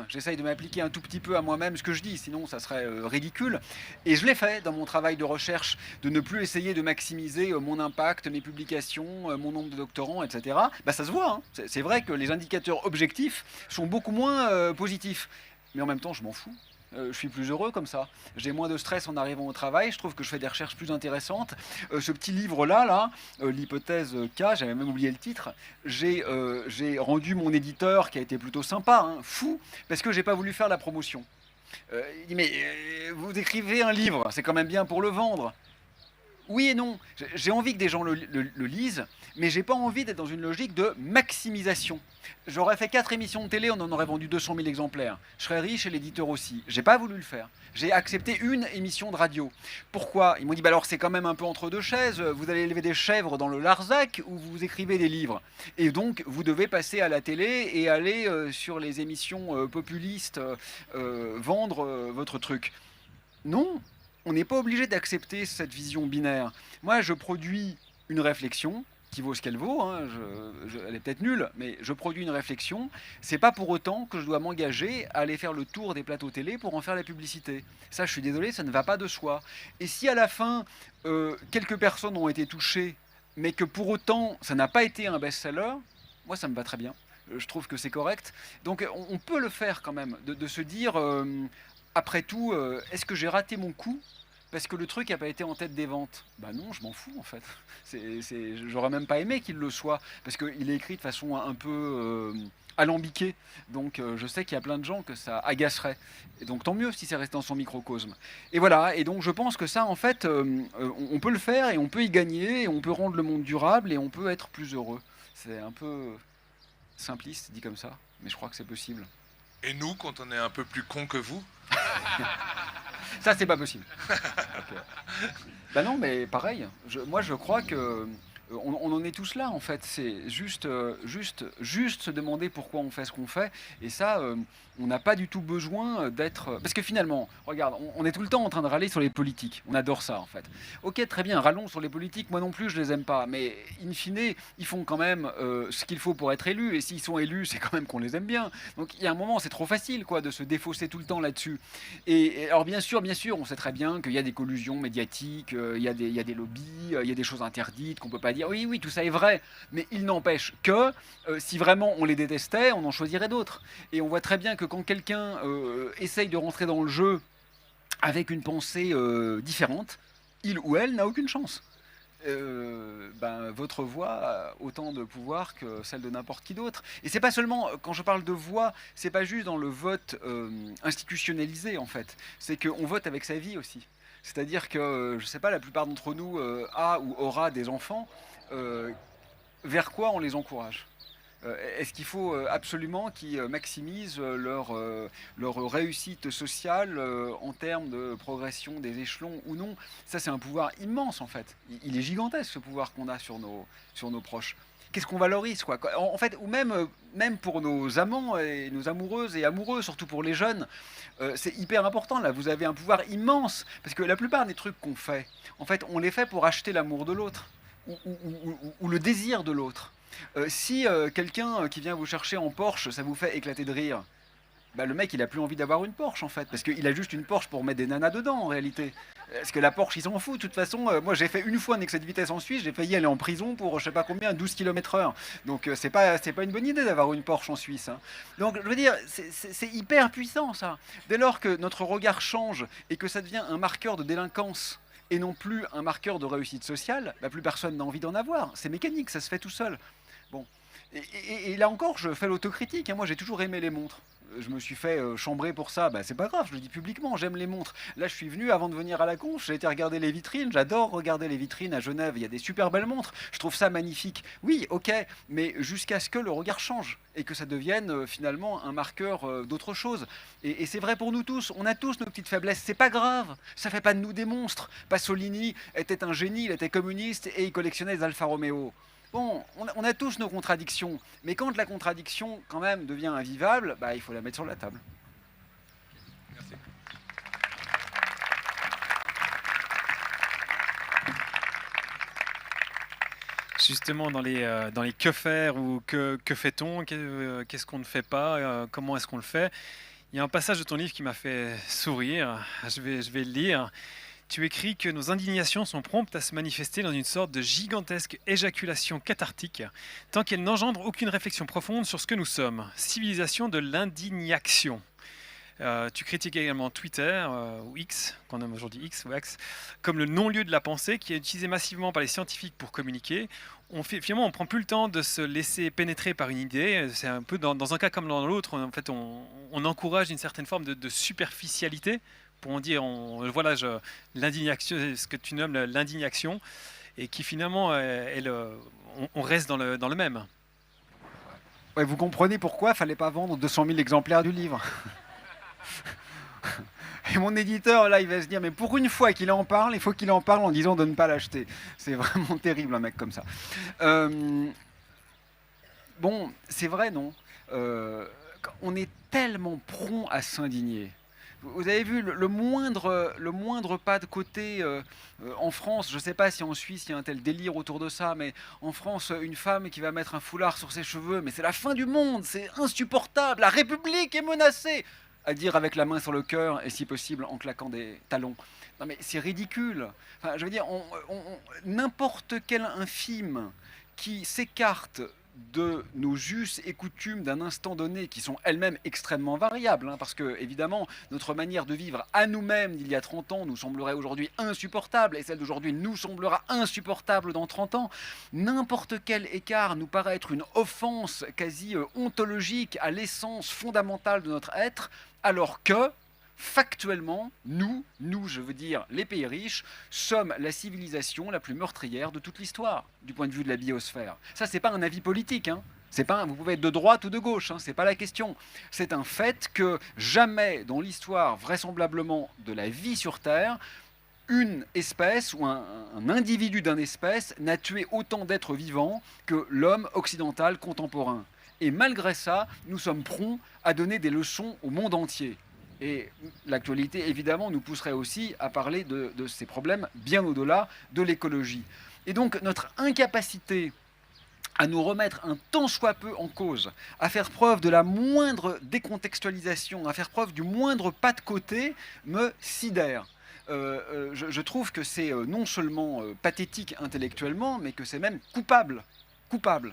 j'essaye de m'appliquer un tout petit peu à moi-même ce que je dis, sinon ça serait ridicule. Et je l'ai fait dans mon travail de recherche, de ne plus essayer de maximiser mon impact, mes publications, mon nombre de doctorants, etc. Ça se voit, hein. C'est vrai que les indicateurs objectifs sont beaucoup moins positif. Mais en même temps, je m'en fous. Je suis plus heureux comme ça. J'ai moins de stress en arrivant au travail. Je trouve que je fais des recherches plus intéressantes. Ce petit livre-là, l'hypothèse K, j'avais même oublié le titre, j'ai rendu mon éditeur, qui a été plutôt sympa, hein, fou, parce que j'ai pas voulu faire la promotion. Il dit, mais vous écrivez un livre, c'est quand même bien pour le vendre. Oui et non. J'ai envie que des gens le lisent, mais j'ai pas envie d'être dans une logique de maximisation. J'aurais fait 4 émissions de télé, on en aurait vendu 200 000 exemplaires. Je serais riche et l'éditeur aussi. J'ai pas voulu le faire. J'ai accepté une émission de radio. Pourquoi? Ils m'ont dit, alors c'est quand même un peu entre deux chaises, vous allez élever des chèvres dans le Larzac ou vous écrivez des livres. Et donc vous devez passer à la télé et aller sur les émissions populistes vendre votre truc. Non, on n'est pas obligé d'accepter cette vision binaire. Moi, je produis une réflexion qui vaut ce qu'elle vaut, hein, elle est peut-être nulle, mais je produis une réflexion. C'est pas pour autant que je dois m'engager à aller faire le tour des plateaux télé pour en faire la publicité. Ça, je suis désolé, ça ne va pas de soi. Et si à la fin, quelques personnes ont été touchées, mais que pour autant, ça n'a pas été un best-seller, moi, ça me va très bien. Je trouve que c'est correct. Donc, on peut le faire quand même, de se dire, après tout, est-ce que j'ai raté mon coup parce que le truc n'a pas été en tête des ventes? Non, je m'en fous en fait. J'aurais même pas aimé qu'il le soit, parce qu'il est écrit de façon un peu alambiquée. Donc je sais qu'il y a plein de gens que ça agacerait. Et donc tant mieux si c'est resté dans son microcosme. Et voilà, et donc je pense que ça en fait, on peut le faire et on peut y gagner, et on peut rendre le monde durable et on peut être plus heureux. C'est un peu simpliste dit comme ça, mais je crois que c'est possible. Et nous, quand on est un peu plus con que vous? Ça, c'est pas possible. Okay. Non, mais pareil. Moi, je crois que on en est tous là, en fait. C'est juste se demander pourquoi on fait ce qu'on fait. Et ça, on n'a pas du tout besoin d'être... Parce que finalement, regarde, on est tout le temps en train de râler sur les politiques. On adore ça, en fait. Ok, très bien, râlons sur les politiques. Moi non plus, je les aime pas. Mais in fine, ils font quand même ce qu'il faut pour être élus. Et s'ils sont élus, c'est quand même qu'on les aime bien. Donc il y a un moment, c'est trop facile, quoi, de se défausser tout le temps là-dessus. Et alors bien sûr, on sait très bien qu'il y a des collusions médiatiques, il y a des lobbies, il y a des choses interdites qu'on peut pas dire. Oui, tout ça est vrai. Mais il n'empêche que si vraiment on les détestait, on en choisirait d'autres. Et on voit très bien que quand quelqu'un essaye de rentrer dans le jeu avec une pensée différente, il ou elle n'a aucune chance. Votre voix a autant de pouvoir que celle de n'importe qui d'autre. Et c'est pas seulement, quand je parle de voix, c'est pas juste dans le vote institutionnalisé en fait. C'est qu'on vote avec sa vie aussi. C'est-à-dire que, je sais pas, la plupart d'entre nous a ou aura des enfants. Vers quoi on les encourage? Est-ce qu'il faut absolument qu'ils maximisent leur réussite sociale en termes de progression des échelons ou non? Ça, c'est un pouvoir immense en fait. Il est gigantesque ce pouvoir qu'on a sur nos proches. Qu'est-ce qu'on valorise quoi? En fait, ou même pour nos amants et nos amoureuses et amoureux, surtout pour les jeunes, c'est hyper important. Là, vous avez un pouvoir immense parce que la plupart des trucs qu'on fait, en fait, on les fait pour acheter l'amour de l'autre ou le désir de l'autre. Si quelqu'un qui vient vous chercher en Porsche, ça vous fait éclater de rire, le mec il a plus envie d'avoir une Porsche en fait, parce qu'il a juste une Porsche pour mettre des nanas dedans en réalité. Parce que la Porsche il s'en fout, de toute façon, moi j'ai fait une fois un excès de vitesse en Suisse, j'ai failli aller en prison pour je sais pas combien, 12 km/h. Donc c'est pas une bonne idée d'avoir une Porsche en Suisse. Hein. Donc je veux dire, c'est hyper puissant ça. Dès lors que notre regard change et que ça devient un marqueur de délinquance, et non plus un marqueur de réussite sociale, bah, plus personne n'a envie d'en avoir. C'est mécanique, ça se fait tout seul. Bon. Et là encore, je fais l'autocritique, hein. Moi, j'ai toujours aimé les montres. Je me suis fait chambrer pour ça, bah, c'est pas grave, je le dis publiquement, j'aime les montres. Là, je suis venu avant de venir à la conf, j'ai été regarder les vitrines, j'adore regarder les vitrines à Genève, il y a des super belles montres, je trouve ça magnifique. Oui, ok, mais jusqu'à ce que le regard change et que ça devienne finalement un marqueur d'autre chose. Et c'est vrai pour nous tous, on a tous nos petites faiblesses, c'est pas grave, ça fait pas de nous des monstres. Pasolini était un génie, il était communiste et il collectionnait des Alfa Romeo. Bon, on a tous nos contradictions, mais quand la contradiction, quand même, devient invivable, bah, il faut la mettre sur la table. Merci. Justement, dans les que faire ou que fait-on, qu'est-ce qu'on ne fait pas, comment est-ce qu'on le fait. Il y a un passage de ton livre qui m'a fait sourire, je vais le lire. Tu écris que nos indignations sont promptes à se manifester dans une sorte de gigantesque éjaculation cathartique, tant qu'elles n'engendrent aucune réflexion profonde sur ce que nous sommes. Civilisation de l'indignation. Tu critiques également Twitter, ou X, qu'on nomme aujourd'hui X ou X, comme le non-lieu de la pensée qui est utilisé massivement par les scientifiques pour communiquer. Finalement, on ne prend plus le temps de se laisser pénétrer par une idée. C'est un peu dans un cas comme dans l'autre, en fait, on encourage une certaine forme de superficialité. Pour en dire, voilà, l'indignation, ce que tu nommes l'indignation, et qui finalement, on reste dans le même. Ouais, vous comprenez pourquoi il fallait pas vendre 200 000 exemplaires du livre. Et mon éditeur, là, il va se dire, mais pour une fois qu'il en parle, il faut qu'il en parle en disant de ne pas l'acheter. C'est vraiment terrible, un mec comme ça. Bon, c'est vrai, non on est tellement prompt à s'indigner. Vous avez vu le moindre pas de côté en France, je ne sais pas si en Suisse il y a un tel délire autour de ça, mais en France, une femme qui va mettre un foulard sur ses cheveux, mais c'est la fin du monde, c'est insupportable, la République est menacée, à dire avec la main sur le cœur et si possible en claquant des talons. Non mais c'est ridicule. Enfin, je veux dire, n'importe quel infime qui s'écarte de nos us et coutumes d'un instant donné qui sont elles-mêmes extrêmement variables, hein, parce que évidemment notre manière de vivre à nous-mêmes d'il y a 30 ans nous semblerait aujourd'hui insupportable et celle d'aujourd'hui nous semblera insupportable dans 30 ans. N'importe quel écart nous paraît être une offense quasi ontologique à l'essence fondamentale de notre être, alors que factuellement, nous, je veux dire les pays riches, sommes la civilisation la plus meurtrière de toute l'histoire, du point de vue de la biosphère. Ça, c'est pas un avis politique, hein. C'est pas vous pouvez être de droite ou de gauche, hein, c'est pas la question. C'est un fait que jamais dans l'histoire, vraisemblablement, de la vie sur Terre, une espèce ou un individu d'une espèce n'a tué autant d'êtres vivants que l'homme occidental contemporain. Et malgré ça, nous sommes prompts à donner des leçons au monde entier. Et l'actualité, évidemment, nous pousserait aussi à parler de ces problèmes bien au-delà de l'écologie. Et donc, notre incapacité à nous remettre un tant soit peu en cause, à faire preuve de la moindre décontextualisation, à faire preuve du moindre pas de côté, me sidère. Je trouve que c'est non seulement pathétique intellectuellement, mais que c'est même coupable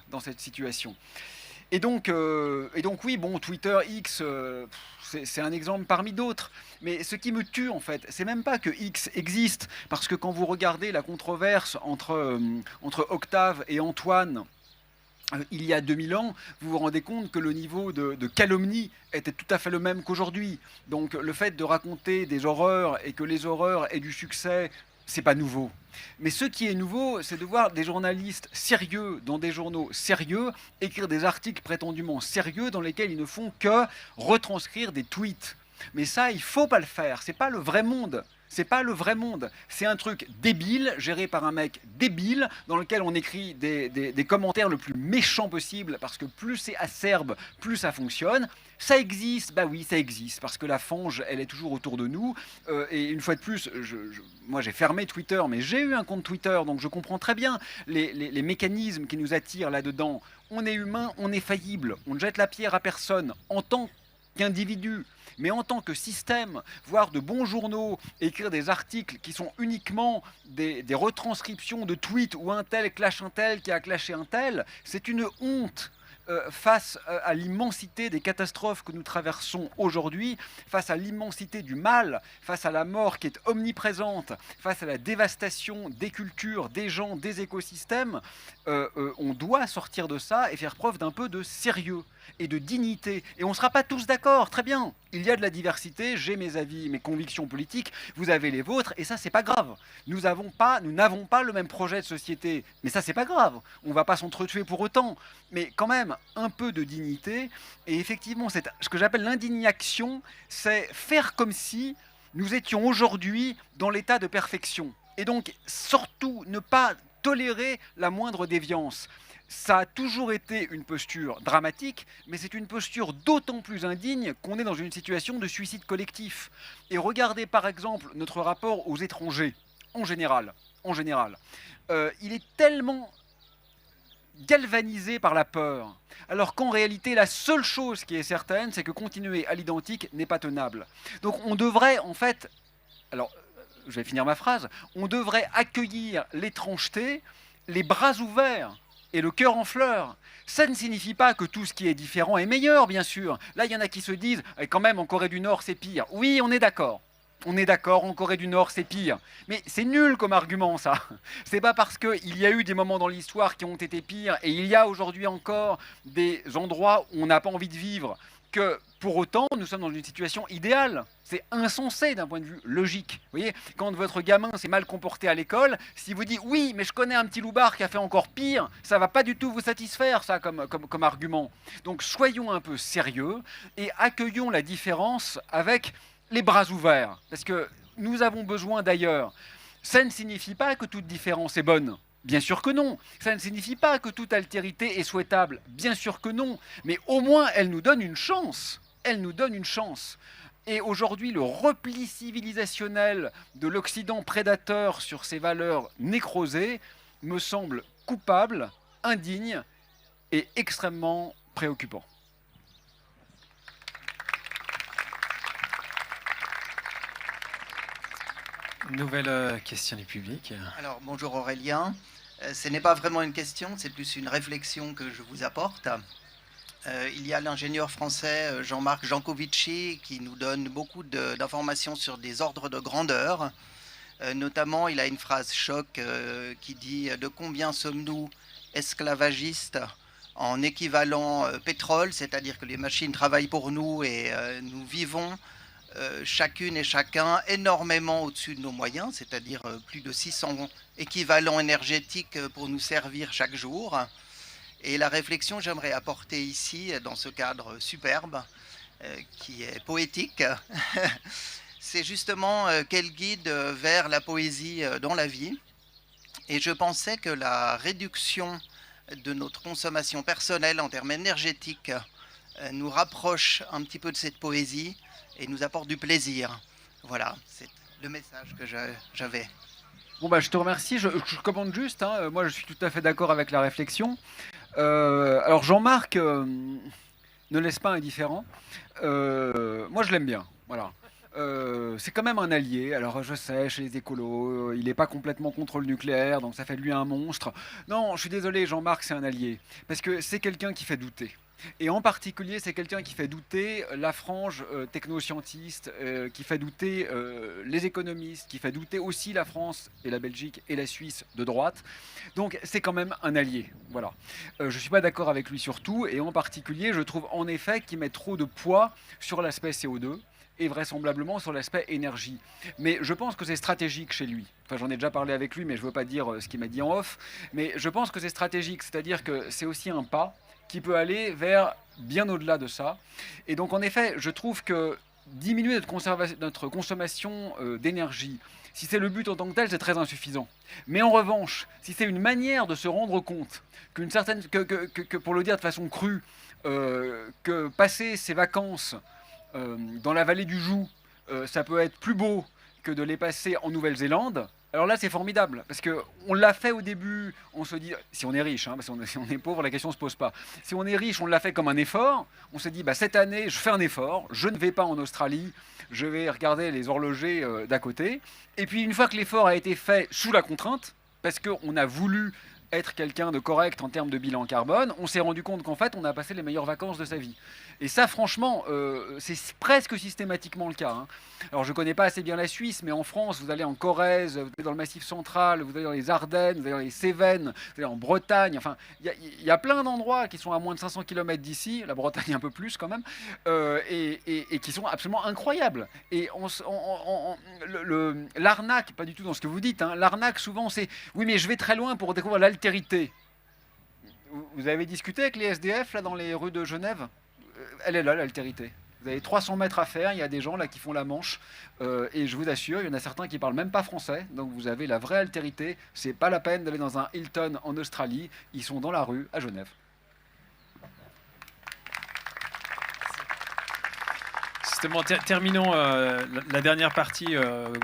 dans cette situation. Et donc oui, bon, Twitter, X, c'est un exemple parmi d'autres. Mais ce qui me tue, en fait, c'est même pas que X existe, parce que quand vous regardez la controverse entre Octave et Antoine, il y a 2000 ans, vous vous rendez compte que le niveau de calomnie était tout à fait le même qu'aujourd'hui. Donc le fait de raconter des horreurs et que les horreurs aient du succès, c'est pas nouveau. Mais ce qui est nouveau, c'est de voir des journalistes sérieux dans des journaux sérieux écrire des articles prétendument sérieux dans lesquels ils ne font que retranscrire des tweets. Mais ça, il faut pas le faire. C'est pas le vrai monde. C'est pas le vrai monde. C'est un truc débile, géré par un mec débile, dans lequel on écrit des commentaires le plus méchants possible, parce que plus c'est acerbe, plus ça fonctionne. Ça existe, bah oui, ça existe, parce que la fange, elle est toujours autour de nous. Et une fois de plus, moi j'ai fermé Twitter, mais j'ai eu un compte Twitter, donc je comprends très bien les mécanismes qui nous attirent là-dedans. On est humain, on est faillible, on ne jette la pierre à personne en tant qu'individu. Mais en tant que système, voir de bons journaux écrire des articles qui sont uniquement des retranscriptions de tweets où un tel clash un tel qui a clashé un tel, c'est une honte. face à l'immensité des catastrophes que nous traversons aujourd'hui, face à l'immensité du mal, face à la mort qui est omniprésente, face à la dévastation des cultures, des gens, des écosystèmes, on doit sortir de ça et faire preuve d'un peu de sérieux et de dignité. Et on ne sera pas tous d'accord, très bien. Il y a de la diversité, j'ai mes avis, mes convictions politiques, vous avez les vôtres, et ça, c'est pas grave. Nous n'avons pas le même projet de société, mais ça, c'est pas grave. On va pas s'entretuer pour autant, mais quand même, un peu de dignité. Et effectivement, ce que j'appelle l'indignation, c'est faire comme si nous étions aujourd'hui dans l'état de perfection. Et donc, surtout, ne pas tolérer la moindre déviance. Ça a toujours été une posture dramatique, mais c'est une posture d'autant plus indigne qu'on est dans une situation de suicide collectif. Et regardez par exemple notre rapport aux étrangers, en général. Il est tellement galvanisé par la peur, alors qu'en réalité, la seule chose qui est certaine, c'est que continuer à l'identique n'est pas tenable. Donc on devrait en fait, alors je vais finir ma phrase, on devrait accueillir l'étrangeté, les bras ouverts, et le cœur en fleurs. Ça ne signifie pas que tout ce qui est différent est meilleur, bien sûr. Là, il y en a qui se disent, quand même, en Corée du Nord, c'est pire. Oui, on est d'accord. On est d'accord, en Corée du Nord, c'est pire. Mais c'est nul comme argument, ça. C'est pas parce qu'il y a eu des moments dans l'histoire qui ont été pires, et il y a aujourd'hui encore des endroits où on n'a pas envie de vivre, que pour autant, nous sommes dans une situation idéale. C'est insensé d'un point de vue logique. Vous voyez, quand votre gamin s'est mal comporté à l'école, s'il vous dit « oui, mais je connais un petit loupard qui a fait encore pire », ça ne va pas du tout vous satisfaire, ça, comme argument. Donc soyons un peu sérieux et accueillons la différence avec les bras ouverts. Parce que nous avons besoin d'ailleurs. Ça ne signifie pas que toute différence est bonne. Bien sûr que non. Ça ne signifie pas que toute altérité est souhaitable. Bien sûr que non. Mais au moins, elle nous donne une chance. Elle nous donne une chance. Et aujourd'hui, le repli civilisationnel de l'Occident prédateur sur ses valeurs nécrosées me semble coupable, indigne et extrêmement préoccupant. Nouvelle question du public. Alors, bonjour Aurélien. Ce n'est pas vraiment une question, c'est plus une réflexion que je vous apporte. Il y a l'ingénieur français Jean-Marc Jancovici qui nous donne beaucoup d'informations sur des ordres de grandeur. Notamment, il a une phrase choc qui dit « De combien sommes-nous esclavagistes en équivalent pétrole ?» C'est-à-dire que les machines travaillent pour nous et nous vivons chacune et chacun énormément au-dessus de nos moyens, c'est-à-dire plus de 600 équivalents énergétiques pour nous servir chaque jour. Et la réflexion que j'aimerais apporter ici, dans ce cadre superbe, qui est poétique, c'est justement quel guide vers la poésie dans la vie. Et je pensais que la réduction de notre consommation personnelle en termes énergétiques nous rapproche un petit peu de cette poésie et nous apporte du plaisir. Voilà, c'est le message que j'avais. Bon bah je te remercie, je commande juste, hein. Moi je suis tout à fait d'accord avec la réflexion. Alors Jean-Marc ne laisse pas indifférent. Moi je l'aime bien, voilà. C'est quand même un allié. Alors je sais, chez les écolos, il n'est pas complètement contre le nucléaire, donc ça fait de lui un monstre. Non, je suis désolé, Jean-Marc, c'est un allié. Parce que c'est quelqu'un qui fait douter. Et en particulier, c'est quelqu'un qui fait douter la frange technoscientiste, qui fait douter les économistes, qui fait douter aussi la France et la Belgique et la Suisse de droite. Donc c'est quand même un allié. Voilà. Je ne suis pas d'accord avec lui sur tout, et en particulier, je trouve en effet qu'il met trop de poids sur l'aspect CO2 et vraisemblablement sur l'aspect énergie. Mais je pense que c'est stratégique chez lui. Enfin, j'en ai déjà parlé avec lui, mais je ne veux pas dire ce qu'il m'a dit en off. Mais je pense que c'est stratégique, c'est-à-dire que c'est aussi un pas qui peut aller vers bien au-delà de ça. Et donc, en effet, je trouve que diminuer notre consommation d'énergie, si c'est le but en tant que tel, c'est très insuffisant. Mais en revanche, si c'est une manière de se rendre compte qu'une certaine, que pour le dire de façon crue, que passer ses vacances dans la vallée du Joux, ça peut être plus beau que de les passer en Nouvelle-Zélande, alors là c'est formidable, parce qu'on l'a fait au début, on se dit, si on est riche, parce que si on est pauvre, la question ne se pose pas. Si on est riche, on l'a fait comme un effort, on se dit, cette année, je fais un effort, je ne vais pas en Australie, je vais regarder les horlogers d'à côté, et puis une fois que l'effort a été fait sous la contrainte, parce qu'on a voulu être quelqu'un de correct en termes de bilan carbone, on s'est rendu compte qu'en fait, on a passé les meilleures vacances de sa vie. Et ça, franchement, c'est presque systématiquement le cas. Hein. Alors, je ne connais pas assez bien la Suisse, mais en France, vous allez en Corrèze, vous allez dans le Massif central, vous allez dans les Ardennes, vous allez dans les Cévennes, vous allez en Bretagne. Enfin, il y a plein d'endroits qui sont à moins de 500 km d'ici, la Bretagne un peu plus quand même, et qui sont absolument incroyables. Et l'arnaque, pas du tout dans ce que vous dites, hein, l'arnaque souvent c'est oui, mais je vais très loin pour découvrir l'altérité. Vous avez discuté avec les SDF là dans les rues de Genève? Elle est là, l'altérité. Vous avez 300 mètres à faire, il y a des gens là qui font la manche, et je vous assure, il y en a certains qui parlent même pas français, donc vous avez la vraie altérité. C'est pas la peine d'aller dans un Hilton en Australie, ils sont dans la rue à Genève. Justement, terminons la dernière partie.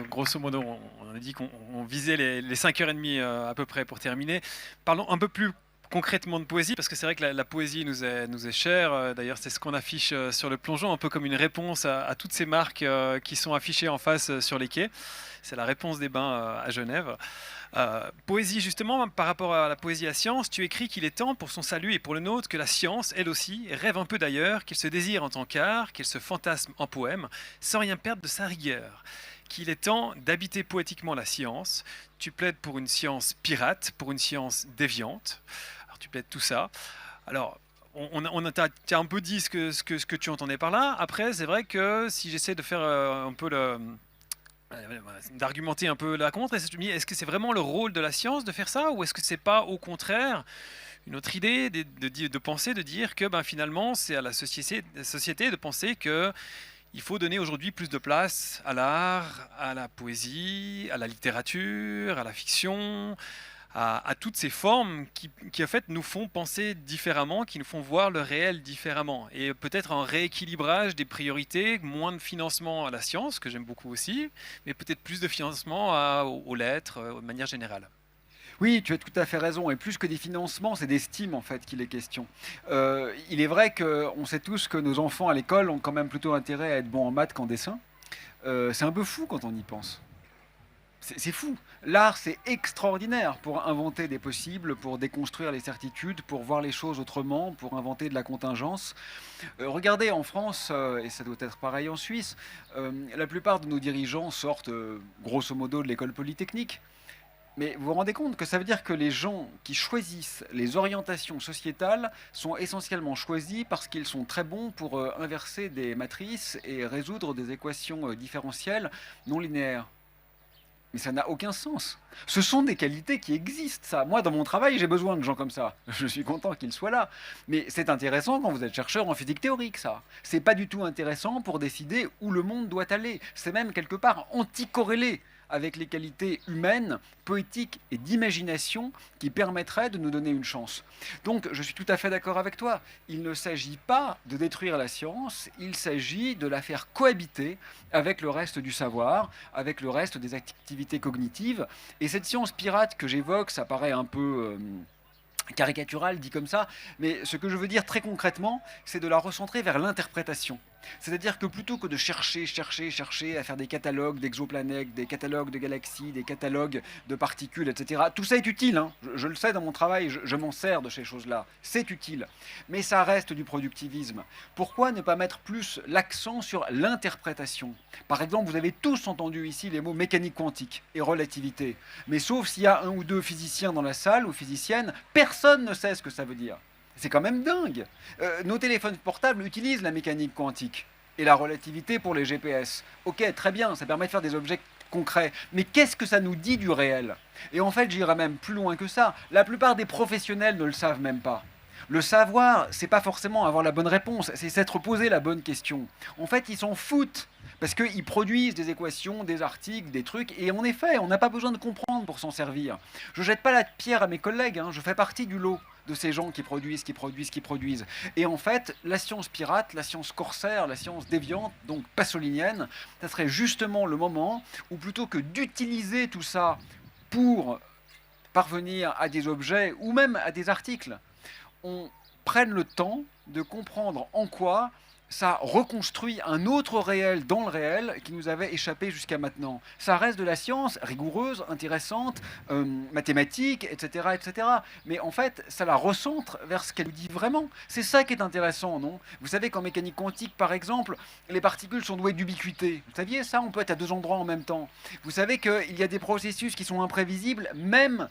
Grosso modo, on a dit qu'on visait les 5h30 à peu près pour terminer. Parlons un peu plus concrètement de poésie, parce que c'est vrai que la poésie nous est chère. D'ailleurs, c'est ce qu'on affiche sur le plongeon, un peu comme une réponse à toutes ces marques qui sont affichées en face sur les quais. C'est la réponse des bains à Genève. Poésie, justement, par rapport à la poésie à science, tu écris qu'il est temps pour son salut et pour le nôtre que la science, elle aussi, rêve un peu d'ailleurs, qu'elle se désire en tant qu'art, qu'elle se fantasme en poème, sans rien perdre de sa rigueur. Qu'il est temps d'habiter poétiquement la science. Tu plaides pour une science pirate, pour une science déviante. Alors tu plaides tout ça. Alors, t'as un peu dit ce que tu entendais par là. Après, c'est vrai que si j'essaie de faire un peu d'argumenter un peu la contre, est-ce que c'est vraiment le rôle de la science de faire ça, ou est-ce que c'est pas au contraire une autre idée de penser, de dire que finalement c'est à la société de penser que il faut donner aujourd'hui plus de place à l'art, à la poésie, à la littérature, à la fiction, à toutes ces formes qui en fait nous font penser différemment, qui nous font voir le réel différemment. Et peut-être un rééquilibrage des priorités, moins de financement à la science, que j'aime beaucoup aussi, mais peut-être plus de financement aux lettres de manière générale. Oui, tu as tout à fait raison. Et plus que des financements, c'est d'estime en fait qu'il est question. Il est vrai qu'on sait tous que nos enfants à l'école ont quand même plutôt intérêt à être bons en maths qu'en dessin. C'est un peu fou quand on y pense. C'est fou. L'art, c'est extraordinaire pour inventer des possibles, pour déconstruire les certitudes, pour voir les choses autrement, pour inventer de la contingence. Regardez, en France, et ça doit être pareil en Suisse, la plupart de nos dirigeants sortent grosso modo de l'école polytechnique. Mais vous vous rendez compte que ça veut dire que les gens qui choisissent les orientations sociétales sont essentiellement choisis parce qu'ils sont très bons pour inverser des matrices et résoudre des équations différentielles non linéaires. Mais ça n'a aucun sens. Ce sont des qualités qui existent, ça. Moi, dans mon travail, j'ai besoin de gens comme ça. Je suis content qu'ils soient là. Mais c'est intéressant quand vous êtes chercheur en physique théorique, ça. C'est pas du tout intéressant pour décider où le monde doit aller. C'est même quelque part anticorrélé avec les qualités humaines, poétiques et d'imagination qui permettraient de nous donner une chance. Donc, je suis tout à fait d'accord avec toi. Il ne s'agit pas de détruire la science, il s'agit de la faire cohabiter avec le reste du savoir, avec le reste des activités cognitives. Et cette science pirate que j'évoque, ça paraît un peu caricatural dit comme ça, mais ce que je veux dire très concrètement, c'est de la recentrer vers l'interprétation. C'est-à-dire que plutôt que de chercher à faire des catalogues d'exoplanètes, des catalogues de galaxies, des catalogues de particules, etc. Tout ça est utile, hein. Je le sais dans mon travail, je m'en sers de ces choses-là. C'est utile. Mais ça reste du productivisme. Pourquoi ne pas mettre plus l'accent sur l'interprétation? Par exemple, vous avez tous entendu ici les mots mécanique quantique et relativité. Mais sauf s'il y a un ou deux physiciens dans la salle ou physiciennes, personne ne sait ce que ça veut dire. C'est quand même dingue. Nos téléphones portables utilisent la mécanique quantique et la relativité pour les GPS. Ok, très bien, ça permet de faire des objets concrets. Mais qu'est-ce que ça nous dit du réel? Et en fait, j'irai même plus loin que ça. La plupart des professionnels ne le savent même pas. Le savoir, c'est pas forcément avoir la bonne réponse, c'est s'être posé la bonne question. En fait, ils s'en foutent. Parce qu'ils produisent des équations, des articles, des trucs, et en effet, on n'a pas besoin de comprendre pour s'en servir. Je ne jette pas la pierre à mes collègues, hein, je fais partie du lot de ces gens qui produisent. Et en fait, la science pirate, la science corsaire, la science déviante, donc passolinienne, ça serait justement le moment où plutôt que d'utiliser tout ça pour parvenir à des objets ou même à des articles, on prenne le temps de comprendre en quoi ça reconstruit un autre réel dans le réel qui nous avait échappé jusqu'à maintenant. Ça reste de la science rigoureuse, intéressante, mathématique, etc., etc. Mais en fait, ça la recentre vers ce qu'elle nous dit vraiment. C'est ça qui est intéressant, non? Vous savez qu'en mécanique quantique, par exemple, les particules sont douées d'ubiquité. Vous saviez ça? On peut être à 2 endroits en même temps. Vous savez qu'il y a des processus qui sont imprévisibles, même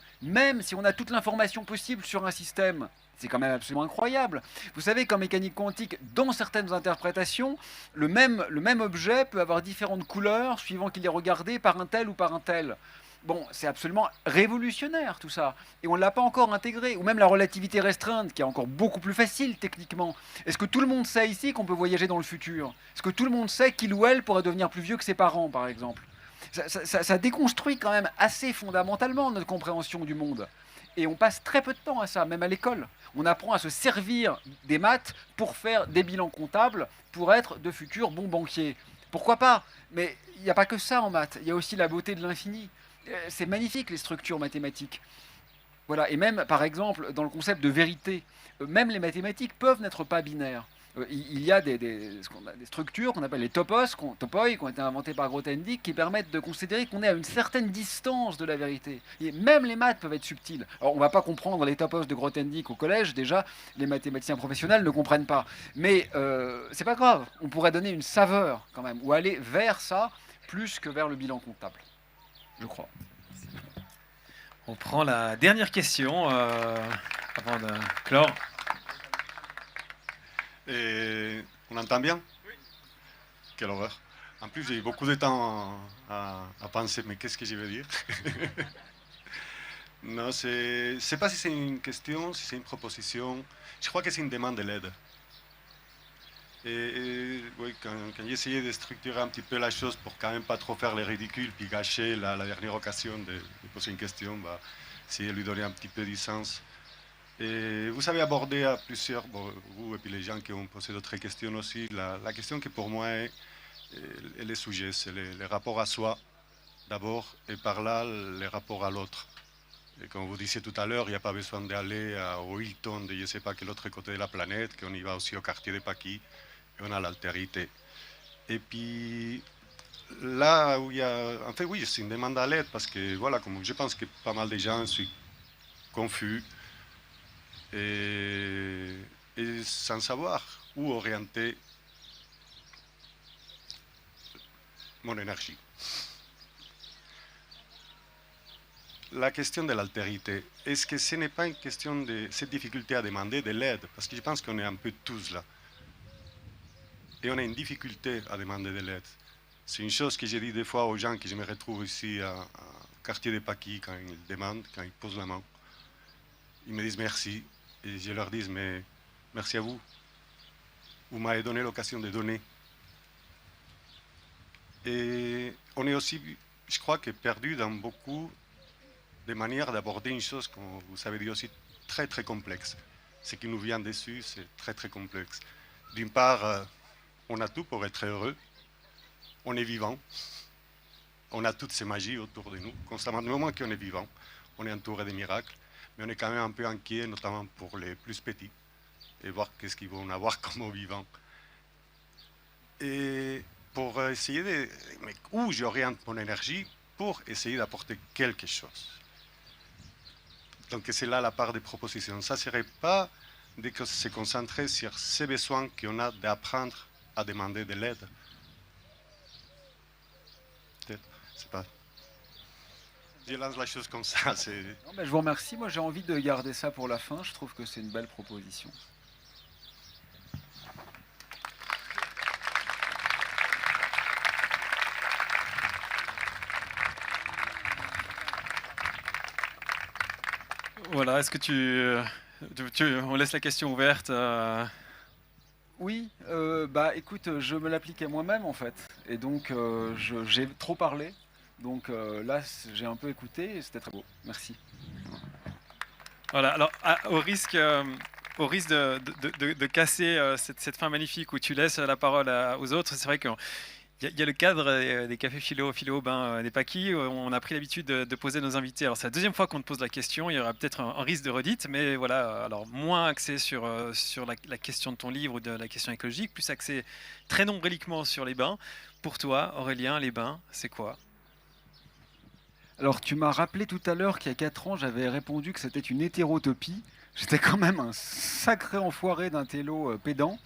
si on a toute l'information possible sur un système. C'est quand même absolument incroyable. Vous savez qu'en mécanique quantique, dans certaines interprétations, le même objet peut avoir différentes couleurs suivant qu'il est regardé par un tel ou par un tel. Bon, c'est absolument révolutionnaire tout ça. Et on ne l'a pas encore intégré. Ou même la relativité restreinte, qui est encore beaucoup plus facile techniquement. Est-ce que tout le monde sait ici qu'on peut voyager dans le futur? Est-ce que tout le monde sait qu'il ou elle pourrait devenir plus vieux que ses parents, par exemple? Ça déconstruit quand même assez fondamentalement notre compréhension du monde. Et on passe très peu de temps à ça, même à l'école. On apprend à se servir des maths pour faire des bilans comptables, pour être de futurs bons banquiers. Pourquoi pas? Mais il n'y a pas que ça en maths, il y a aussi la beauté de l'infini. C'est magnifique les structures mathématiques. Voilà, et même par exemple dans le concept de vérité, même les mathématiques peuvent n'être pas binaires. Il y a des structures qu'on appelle les topoi, qui ont été inventées par Grothendieck, qui permettent de considérer qu'on est à une certaine distance de la vérité. Et même les maths peuvent être subtiles. Alors on ne va pas comprendre les topos de Grothendieck au collège, déjà, les mathématiciens professionnels ne comprennent pas. Mais c'est pas grave, on pourrait donner une saveur quand même, ou aller vers ça, plus que vers le bilan comptable, je crois. On prend la dernière question avant de clore. Et on entend bien? Oui. Quelle horreur. En plus, j'ai eu beaucoup de temps à penser, mais qu'est-ce que je vais dire? Non, c'est pas si c'est une question, si c'est une proposition. Je crois que c'est une demande de l'aide. Et oui, quand j'ai essayé de structurer un petit peu la chose pour quand même pas trop faire les ridicules, puis gâcher la dernière occasion de poser une question, bah, essayer de lui donner un petit peu du sens. Et vous avez abordé à plusieurs, vous et puis les gens qui ont posé d'autres questions aussi, la question qui pour moi est le sujet, c'est les rapports à soi d'abord, et par là les rapports à l'autre. Et comme vous disiez tout à l'heure, il n'y a pas besoin d'aller au Hilton de je ne sais pas quel autre côté de la planète, qu'on y va aussi au quartier de Paquis, et on a l'altérité. Et puis là où il y a, en fait oui, c'est une demande à l'aide, parce que voilà, comme je pense que pas mal de gens sont confus, et sans savoir où orienter mon énergie. La question de l'altérité, est-ce que ce n'est pas une question de cette difficulté à demander de l'aide? Parce que je pense qu'on est un peu tous là. Et on a une difficulté à demander de l'aide. C'est une chose que j'ai dit des fois aux gens que je me retrouve ici à quartier de Paquis, quand ils demandent, quand ils posent la main. Ils me disent merci. Et je leur dis, mais merci à vous. Vous m'avez donné l'occasion de donner. Et on est aussi, je crois, que perdu dans beaucoup de manières d'aborder une chose, comme vous avez dit aussi, très très complexe. Ce qui nous vient dessus, c'est très très complexe. D'une part, on a tout pour être heureux. On est vivant. On a toutes ces magies autour de nous. Constamment, du moment qu'on est vivant, on est entouré de miracles. Mais on est quand même un peu inquiet, notamment pour les plus petits, et voir qu'est-ce qu'ils vont avoir comme vivants. Et pour essayer de... Mais où j'oriente mon énergie pour essayer d'apporter quelque chose. Donc c'est là la part des propositions. Ça ne serait pas de se concentrer sur ces besoins qu'on a d'apprendre à demander de l'aide. Peut-être, c'est pas... Je lance la chose comme ça. Non, mais je vous remercie. Moi, j'ai envie de garder ça pour la fin. Je trouve que c'est une belle proposition. Voilà, est-ce que on laisse la question ouverte Oui, bah écoute, je me l'applique à moi-même en fait. Et donc, j'ai trop parlé. Donc là, j'ai un peu écouté et c'était très beau. Merci. Voilà, alors au risque de casser cette fin magnifique où tu laisses la parole aux autres, c'est vrai qu'il Il y a le cadre des cafés philo au bain des Paquis. On a pris l'habitude de poser nos invités. Alors c'est la deuxième fois qu'on te pose la question. Il y aura peut-être un risque de redite, mais voilà. Alors moins axé sur la question de ton livre ou de la question écologique, plus axé très nombriliquement sur les bains. Pour toi, Aurélien, les bains, c'est quoi? Alors, tu m'as rappelé tout à l'heure qu'il y a 4 ans, j'avais répondu que c'était une hétérotopie. J'étais quand même un sacré enfoiré d'un télo pédant.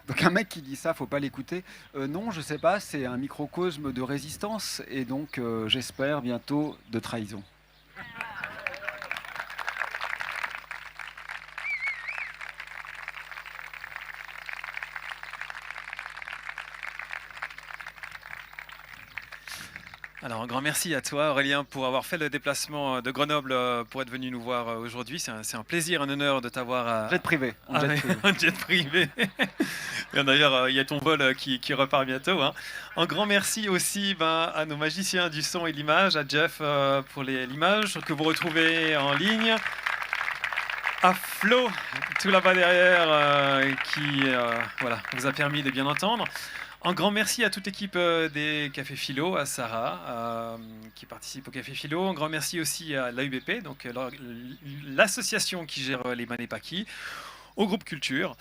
Donc un mec qui dit ça, faut pas l'écouter. Non, je sais pas, c'est un microcosme de résistance et donc j'espère bientôt de trahison. Alors, un grand merci à toi, Aurélien, pour avoir fait le déplacement de Grenoble pour être venu nous voir aujourd'hui. C'est un plaisir, un honneur de t'avoir Jet privé. en jet privé. Et d'ailleurs, il y a ton vol qui repart bientôt. Hein. Un grand merci aussi à nos magiciens du son et de l'image, à Jeff pour l'image que vous retrouvez en ligne, à Flo, tout là-bas derrière, qui vous a permis de bien entendre. Un grand merci à toute l'équipe des Cafés Philo, à Sarah qui participe au Café Philo. Un grand merci aussi à l'AUBP, donc l'association qui gère les Bains des Paquis, au groupe Culture.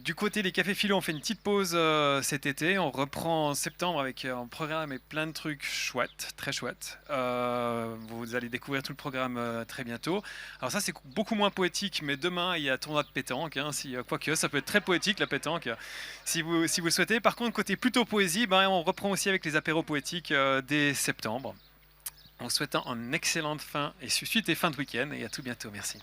Du côté des Cafés Philo, on fait une petite pause cet été. On reprend en septembre avec un programme et plein de trucs chouettes, très chouettes. Vous allez découvrir tout le programme très bientôt. Alors ça, c'est beaucoup moins poétique, mais demain, il y a tournoi de pétanque. Hein, quoique, ça peut être très poétique, la pétanque, si vous le souhaitez. Par contre, côté plutôt poésie, on reprend aussi avec les apéros poétiques dès septembre. En souhaitant une excellente fin et suite et fin de week-end. Et à tout bientôt. Merci.